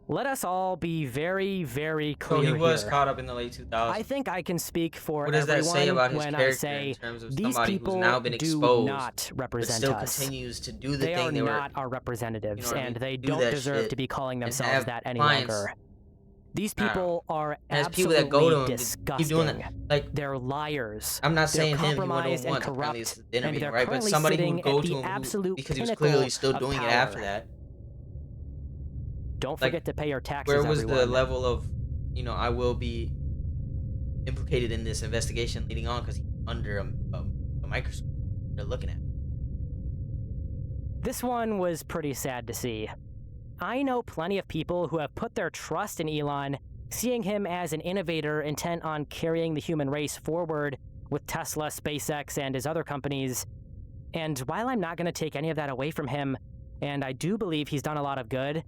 S4: Let us all be very, very
S1: So
S4: clear
S1: he was
S4: here.
S1: caught up in the late 2000s.
S4: I think I can speak for
S1: What does that
S4: everyone
S1: say about his
S4: when I
S1: character
S4: say
S1: in terms of
S4: these
S1: somebody
S4: people
S1: who's now been
S4: do
S1: exposed,
S4: not
S1: but
S4: represent
S1: still
S4: us.
S1: continues to do the
S4: They
S1: thing
S4: are
S1: they were
S4: not our representatives,
S1: you know what I
S4: and
S1: mean,
S4: they
S1: do
S4: don't
S1: that
S4: deserve
S1: shit
S4: to be calling
S1: and
S4: themselves
S1: have
S4: that any
S1: clients.
S4: longer. These
S1: I don't know.
S4: people are
S1: As people
S4: absolutely
S1: that go to him to
S4: disgusting.
S1: keep doing that. Like,
S4: They're liars.
S1: I'm not
S4: They're
S1: saying him, he went to
S4: compromised
S1: him
S4: and
S1: once, apparently
S4: corrupt,
S1: it's the
S4: and
S1: interview,
S4: they're
S1: right? But
S4: currently
S1: somebody who
S4: sitting
S1: would go
S4: at
S1: to
S4: the
S1: him
S4: absolute
S1: because he was
S4: pinnacle
S1: clearly still
S4: of
S1: doing it
S4: power.
S1: after that.
S4: Don't
S1: Like,
S4: forget to pay your taxes,
S1: Where was the
S4: everyone.
S1: level of, you know, I will be implicated in this investigation leading on because he's under a microscope they're looking at?
S4: This one was pretty sad to see. I know plenty of people who have put their trust in Elon, seeing him as an innovator intent on carrying the human race forward with Tesla, SpaceX, and his other companies. And while I'm not going to take any of that away from him, and I do believe he's done a lot of good,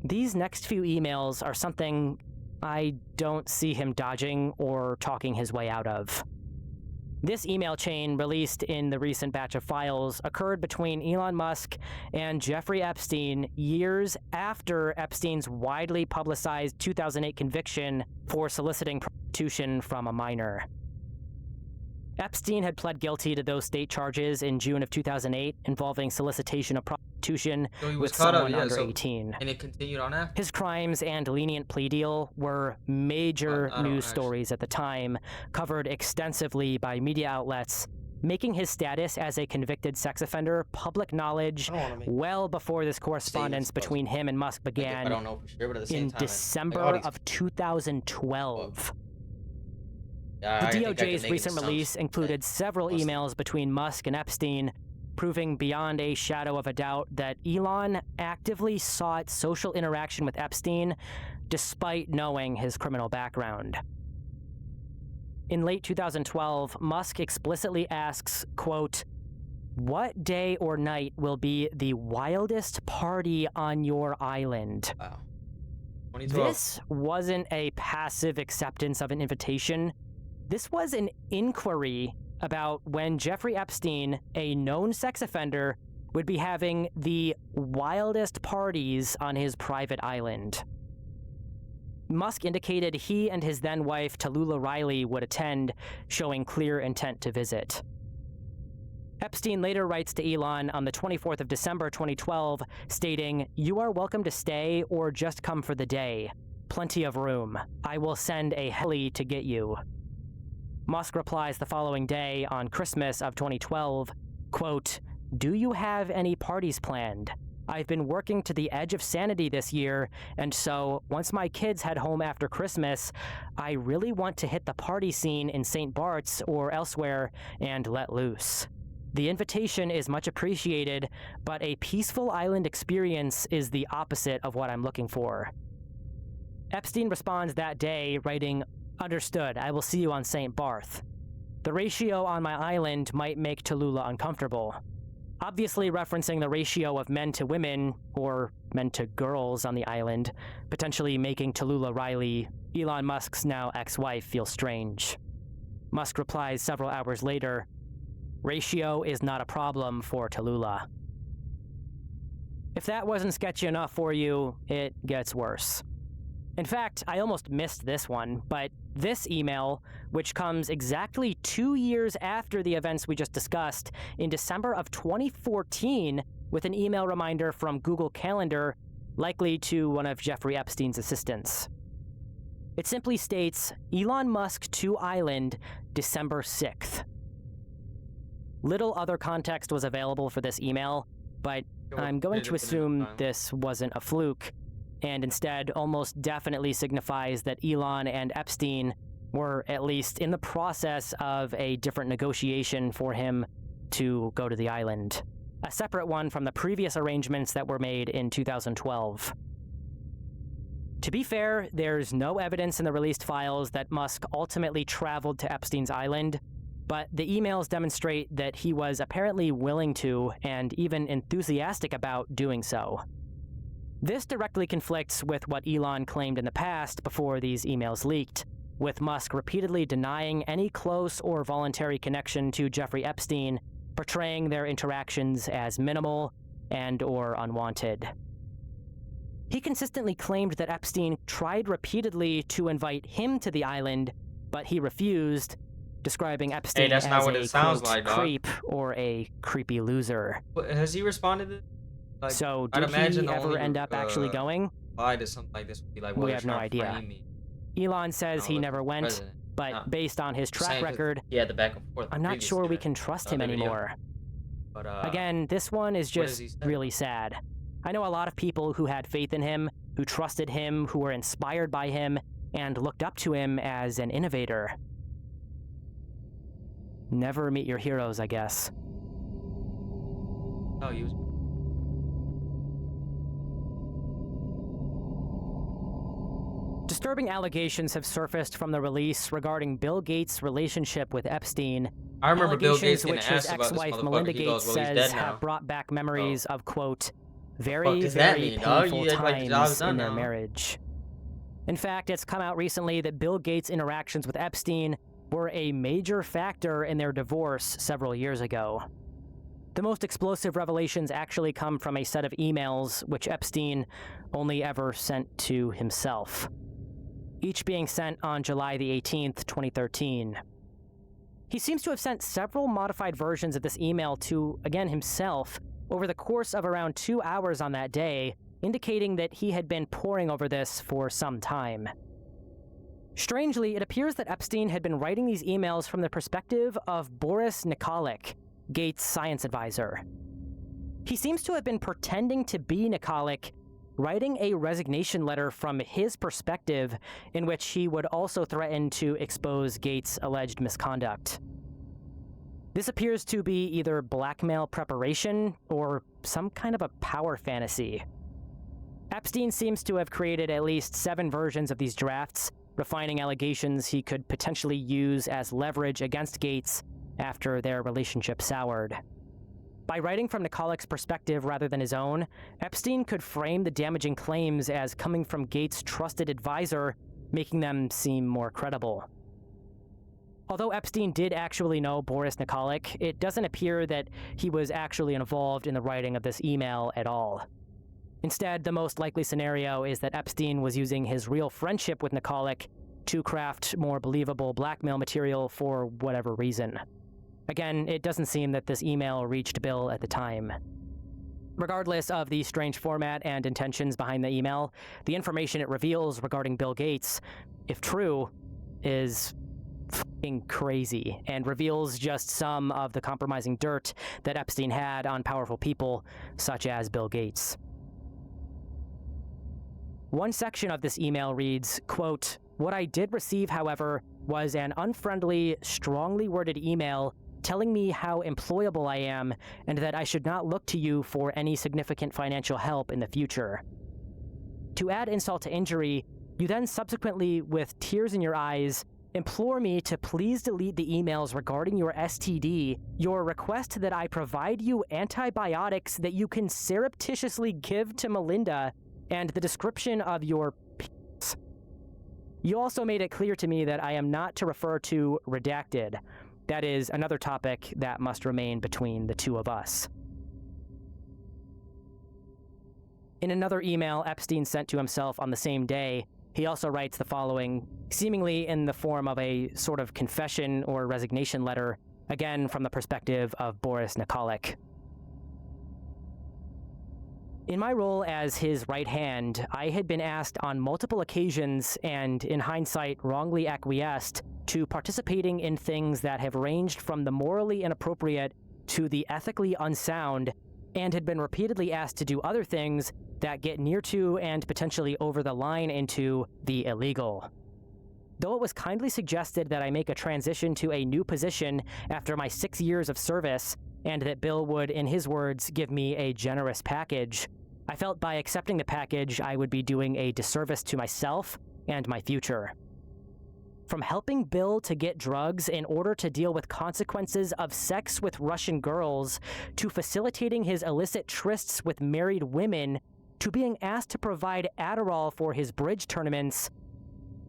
S4: these next few emails are something I don't see him dodging or talking his way out of. This email chain, released in the recent batch of files, occurred between Elon Musk and Jeffrey Epstein years after Epstein's widely publicized 2008 conviction for soliciting prostitution from a minor. Epstein had pled guilty to those state charges in June of 2008 involving solicitation of prostitution with someone under 18.
S1: And it continued on after?
S4: His crimes and lenient plea deal were major news stories at the time, covered extensively by media outlets, making his status as a convicted sex offender public knowledge well before this correspondence between him and Musk began in December of 2012. The DOJ's recent release included several emails between Musk and Epstein, proving beyond a shadow of a doubt that Elon actively sought social interaction with Epstein despite knowing his criminal background. In late 2012, Musk explicitly asks, quote, "What day or night will be the wildest party on your island?"
S1: Wow.
S4: This wasn't a passive acceptance of an invitation. This was an inquiry about when Jeffrey Epstein, a known sex offender, would be having the wildest parties on his private island. Musk indicated he and his then-wife, Tallulah Riley, would attend, showing clear intent to visit. Epstein later writes to Elon on the 24th of December 2012, stating, "You are welcome to stay or just come for the day. Plenty of room. I will send a heli to get you." Musk replies the following day, on Christmas of 2012, quote, "Do you have any parties planned? I've been working to the edge of sanity this year, and so, once my kids head home after Christmas, I really want to hit the party scene in St. Bart's or elsewhere and let loose. The invitation is much appreciated, but a peaceful island experience is the opposite of what I'm looking for." Epstein responds that day, writing, "Understood, I will see you on St. Barth. The ratio on my island might make Tallulah uncomfortable." Obviously referencing the ratio of men to women, or men to girls on the island, potentially making Tallulah Riley, Elon Musk's now ex-wife, feel strange. Musk replies several hours later, "Ratio is not a problem for Tallulah." If that wasn't sketchy enough for you, it gets worse. In fact, I almost missed this one, but this email, which comes exactly 2 years after the events we just discussed, in December of 2014, with an email reminder from Google Calendar, likely to one of Jeffrey Epstein's assistants. It simply states, "Elon Musk to Island, December 6th. Little other context was available for this email, but I'm going to assume this wasn't a fluke, and instead almost definitely signifies that Elon and Epstein were at least in the process of a different negotiation for him to go to the island, a separate one from the previous arrangements that were made in 2012. To be fair, there's no evidence in the released files that Musk ultimately traveled to Epstein's island, but the emails demonstrate that he was apparently willing to, and even enthusiastic about, doing so. This directly conflicts with what Elon claimed in the past before these emails leaked, with Musk repeatedly denying any close or voluntary connection to Jeffrey Epstein, portraying their interactions as minimal and/or unwanted. He consistently claimed that Epstein tried repeatedly to invite him to the island, but he refused, describing Epstein as
S1: not what it
S4: a
S1: sounds
S4: quote,
S1: like, dog.
S4: creep or a creepy loser.
S1: Has he responded to like,
S4: So
S1: I'd
S4: did
S1: imagine
S4: he
S1: the
S4: ever
S1: only,
S4: end up actually going?
S1: reply to something like this would be like, well,
S4: We
S1: you're
S4: have no
S1: trying to
S4: idea.
S1: frame me.
S4: Elon says he
S1: look
S4: never
S1: for
S4: went,
S1: president.
S4: but
S1: No.
S4: based on his track
S1: Saying 'cause
S4: record,
S1: he had the back and forth.
S4: I'm not
S1: previous
S4: sure we
S1: guy,
S4: can trust
S1: the
S4: him
S1: other video.
S4: anymore.
S1: But
S4: Again, this one is
S1: what does he
S4: just
S1: say?
S4: really sad. I know a lot of people who had faith in him, who trusted him, who were inspired by him, and looked up to him as an innovator. Never meet your heroes, I guess.
S1: No, he was.
S4: Disturbing allegations have surfaced from the release regarding Bill Gates' relationship with Epstein,
S1: I remember Bill Gates
S4: Allegations
S1: getting
S4: which his
S1: asked about this
S4: ex-wife
S1: motherfucker.
S4: Melinda
S1: He
S4: Gates
S1: goes, "Well, he's
S4: says
S1: dead
S4: have
S1: now."
S4: brought back
S1: Oh,
S4: memories of, quote,
S1: the fuck
S4: very,
S1: does that
S4: very
S1: mean, dog?
S4: painful
S1: You act like the job's
S4: times
S1: done
S4: in their
S1: now.
S4: marriage. In fact, it's come out recently that Bill Gates' interactions with Epstein were a major factor in their divorce several years ago. The most explosive revelations actually come from a set of emails which Epstein only ever sent to himself, each being sent on July the 18th, 2013. He seems to have sent several modified versions of this email to, again, himself over the course of around 2 hours on that day, indicating that he had been poring over this for some time. Strangely, it appears that Epstein had been writing these emails from the perspective of Boris Nikolic, Gates' science advisor. He seems to have been pretending to be Nikolic, writing a resignation letter from his perspective in which he would also threaten to expose Gates' alleged misconduct. This appears to be either blackmail preparation or some kind of a power fantasy. Epstein seems to have created at least 7 versions of these drafts, refining allegations he could potentially use as leverage against Gates after their relationship soured. By writing from Nikolic's perspective rather than his own, Epstein could frame the damaging claims as coming from Gates' trusted advisor, making them seem more credible. Although Epstein did actually know Boris Nikolic, it doesn't appear that he was actually involved in the writing of this email at all. Instead, the most likely scenario is that Epstein was using his real friendship with Nikolic to craft more believable blackmail material for whatever reason. Again, it doesn't seem that this email reached Bill at the time. Regardless of the strange format and intentions behind the email, the information it reveals regarding Bill Gates, if true, is fucking crazy and reveals just some of the compromising dirt that Epstein had on powerful people such as Bill Gates. One section of this email reads, quote, "What I did receive, however, was an unfriendly, strongly worded email telling me how employable I am and that I should not look to you for any significant financial help in the future. To add insult to injury, you then subsequently, with tears in your eyes, implore me to please delete the emails regarding your STD, your request that I provide you antibiotics that you can surreptitiously give to Melinda, and the description of your penis. You also made it clear to me that I am not to refer to redacted. That is another topic that must remain between the two of us." In another email Epstein sent to himself on the same day, he also writes the following, seemingly in the form of a sort of confession or resignation letter, again from the perspective of Boris Nikolic. In my role as his right hand, I had been asked on multiple occasions and, in hindsight, wrongly acquiesced to participating in things that have ranged from the morally inappropriate to the ethically unsound, and had been repeatedly asked to do other things that get near to and potentially over the line into the illegal. Though it was kindly suggested that I make a transition to a new position after my 6 years of service, and that Bill would, in his words, give me a generous package, I felt by accepting the package I would be doing a disservice to myself and my future. From helping Bill to get drugs in order to deal with consequences of sex with Russian girls, to facilitating his illicit trysts with married women, to being asked to provide Adderall for his bridge tournaments,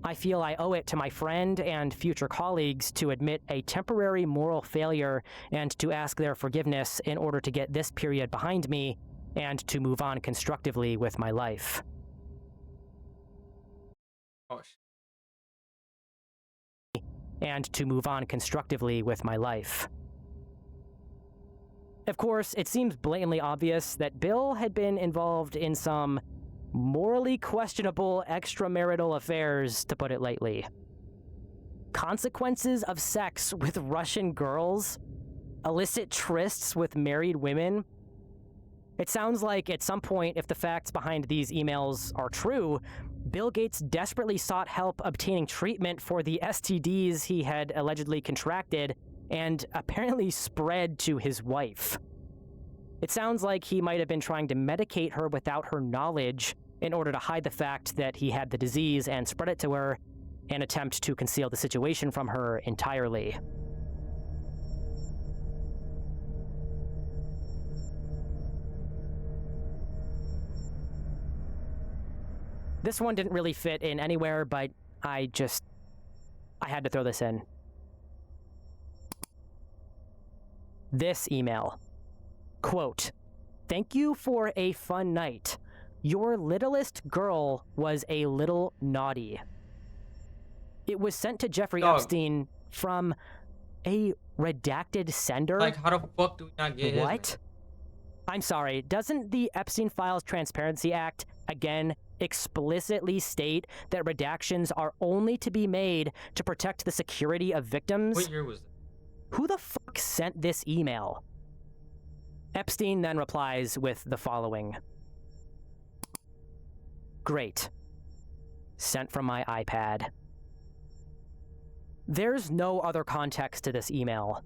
S4: I feel I owe it to my friend and future colleagues to admit a temporary moral failure and to ask their forgiveness in order to get this period behind me and to move on constructively with my life.
S1: Oh,
S4: And to move on constructively with my life. Of course, it seems blatantly obvious that Bill had been involved in some morally questionable extramarital affairs, to put it lightly. Consequences of sex with Russian girls? Illicit trysts with married women? It sounds like at some point, if the facts behind these emails are true, Bill Gates desperately sought help obtaining treatment for the STDs he had allegedly contracted and apparently spread to his wife. It sounds like he might have been trying to medicate her without her knowledge in order to hide the fact that he had the disease and spread it to her, and attempt to conceal the situation from her entirely. This one didn't really fit in anywhere, but I had to throw this in. This email. Quote, "Thank you for a fun night. Your littlest girl was a little naughty." It was sent to Jeffrey
S1: Dog.
S4: Epstein from a redacted sender.
S1: Like, how the fuck do we not get
S4: What?
S1: his?
S4: I'm sorry, doesn't the Epstein Files Transparency Act, again, explicitly state that redactions are only to be made to protect the security of victims?
S1: What year was that?
S4: Who the fuck sent this email? Epstein then replies with the following. Great. Sent from my iPad. There's no other context to this email.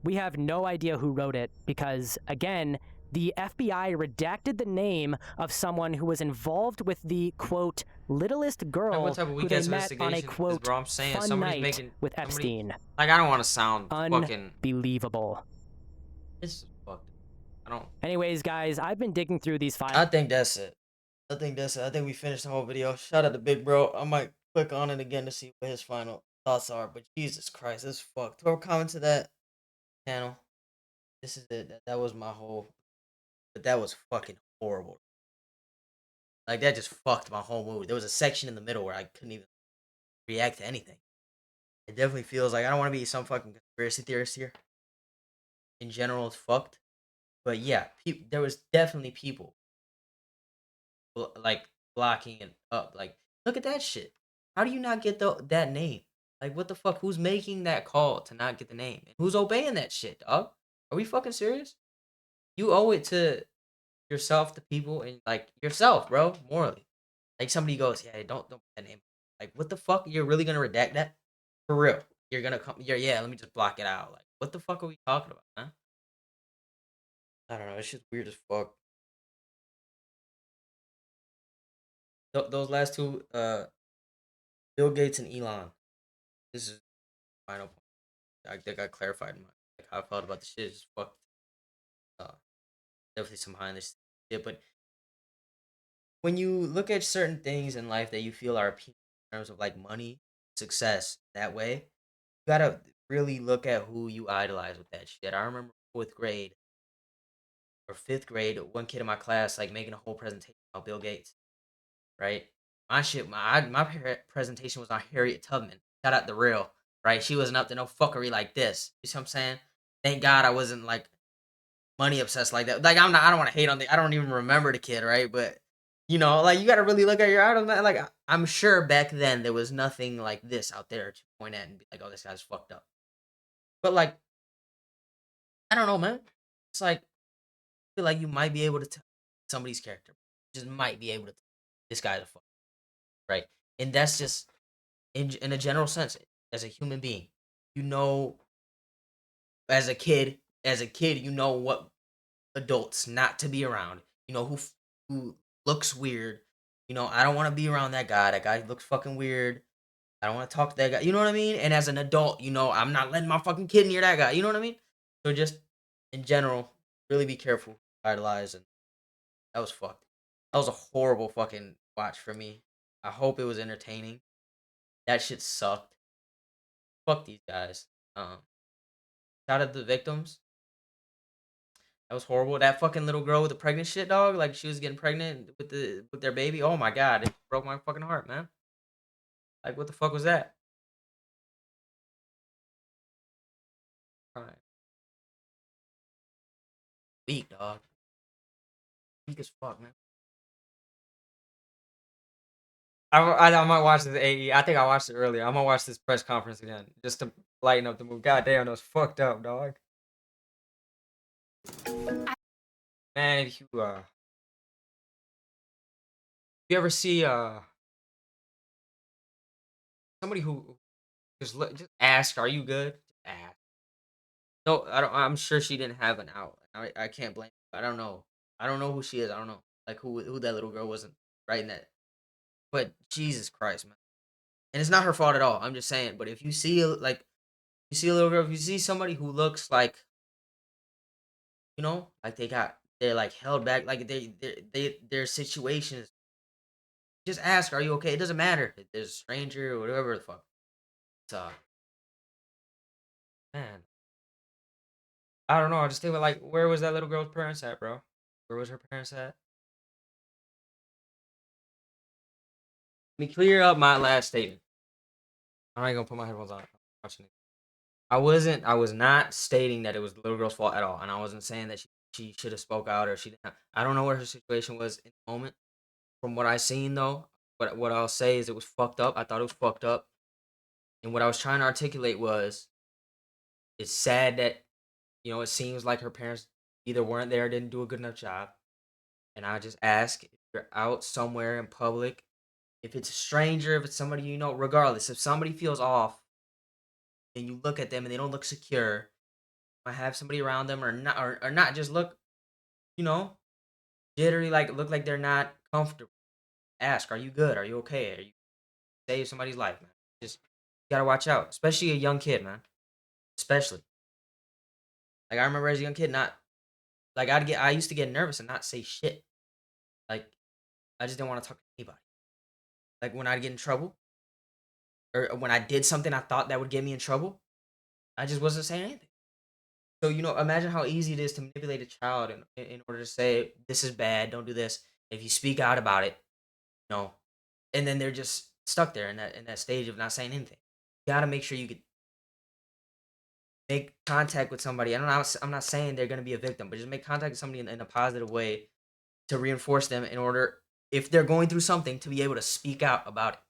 S4: We have no idea who wrote it because, again, the FBI redacted the name of someone who was involved with the, quote, littlest girl
S1: Like, what type of
S4: who
S1: weak
S4: they
S1: ass
S4: met on a,
S1: investigation is,
S4: quote,
S1: bro? I'm saying
S4: fun
S1: somebody's
S4: night
S1: making
S4: with
S1: somebody-
S4: Epstein.
S1: Like, I don't want to sound fucking.
S4: Unbelievable.
S1: This is fucked. I don't.
S4: Anyways, guys, I've been digging through these files.
S1: I think that's it. I think we finished the whole video. Shout out to Big Bro. I might click on it again to see what his final thoughts are. But Jesus Christ, this is fucked. Throw a comment to that channel. This is it. That was my whole. But that was fucking horrible. Like, that just fucked my whole mood. There was a section in the middle where I couldn't even react to anything. It definitely feels like I don't want to be some fucking conspiracy theorist here. In general, it's fucked. But yeah, there was definitely people like blocking it up. Like, look at that shit. How do you not get that name? Like, what the fuck? Who's making that call to not get the name? And who's obeying that shit, dog? Are we fucking serious? You owe it to yourself, the people, and like yourself, bro, morally. Like, somebody goes, yeah, don't put that name. Like, what the fuck? You're really gonna redact that? For real? You're gonna come? Yeah. Let me just block it out. Like, what the fuck are we talking about, man? I don't know. It's just weird as fuck. Those last two, Bill Gates and Elon. This is final point. I think I clarified like how I felt about the shit. It's fucked. Uh, definitely some behind this shit. But when you look at certain things in life that you feel are appealing in terms of like money, success, that way, you gotta really look at who you idolize with that shit. I remember fourth grade or fifth grade, one kid in my class like making a whole presentation about Bill Gates. Right? My shit, my presentation was on Harriet Tubman. Shout out the real, right? She wasn't up to no fuckery like this. You see what I'm saying? Thank God I wasn't like money obsessed like that. Like, I'm not. I don't want to hate on I don't even remember the kid, right? But you know, like, you got to really look at your idol, man. Like, I'm sure back then there was nothing like this out there to point at and be like, oh, this guy's fucked up. But like, I don't know, man. It's like, I feel like you might be able to tell somebody's character. Just might be able to tell this guy's a fuck, right? And that's just in a general sense, as a human being, you know, as a kid, you know what adults not to be around. You know who looks weird. You know, I don't want to be around that guy. That guy looks fucking weird. I don't want to talk to that guy. You know what I mean? And as an adult, you know, I'm not letting my fucking kid near that guy. You know what I mean? So just in general, really be careful, idolize, and that was fucked. That was a horrible fucking watch for me. I hope it was entertaining. That shit sucked. Fuck these guys. Shout out to the victims. That was horrible. That fucking little girl with the pregnant shit, dog. Like, she was getting pregnant with their baby. Oh my god, it broke my fucking heart, man. Like, what the fuck was that? Right. Weak, dog. Weak as fuck, man. I might watch this AE. I think I watched it earlier. I'm gonna watch this press conference again just to lighten up the mood. God damn, that was fucked up, dog. Man, if you ever see somebody who just ask, "Are you good?" Just ask. No, I don't. I'm sure she didn't have an out. I can't blame. I don't know. I don't know who she is. I don't know like who that little girl wasn't writing that. But Jesus Christ, man. And it's not her fault at all. I'm just saying. But if you see like you see a little girl, if you see somebody who looks like, you know, like they're like held back, like their situation is Just ask, "Are you okay?" It doesn't matter if there's a stranger or whatever the fuck. So, man, I don't know. I just think like, where was that little girl's parents at, bro? Where was her parents at? Let me clear up my last statement. I'm not gonna put my headphones on. I'm watching it. I was not stating that it was the little girl's fault at all, and I wasn't saying that she should have spoke out or she didn't. I don't know what her situation was in the moment. From what I seen though, what I'll say is it was fucked up. I thought it was fucked up, and what I was trying to articulate was it's sad that it seems like her parents either weren't there or didn't do a good enough job. And I just ask if you're out somewhere in public, if it's a stranger, if it's somebody regardless, if somebody feels off and you look at them and they don't look secure, I have somebody around them or not just look, you know, jittery, like look like they're not comfortable. Ask, are you good? Are you okay? Are you save somebody's life, man? Just you gotta watch out, especially a young kid, man. Especially. Like I remember as a young kid, not like I used to get nervous and not say shit. Like I just didn't want to talk to anybody. Like when I'd get in trouble or when I did something I thought that would get me in trouble, I just wasn't saying anything. So, imagine how easy it is to manipulate a child in order to say, this is bad, don't do this. If you speak out about it, you know, and then they're just stuck there in that stage of not saying anything. You gotta make sure you can make contact with somebody. I'm not saying they're gonna be a victim, but just make contact with somebody in a positive way to reinforce them in order if they're going through something to be able to speak out about it.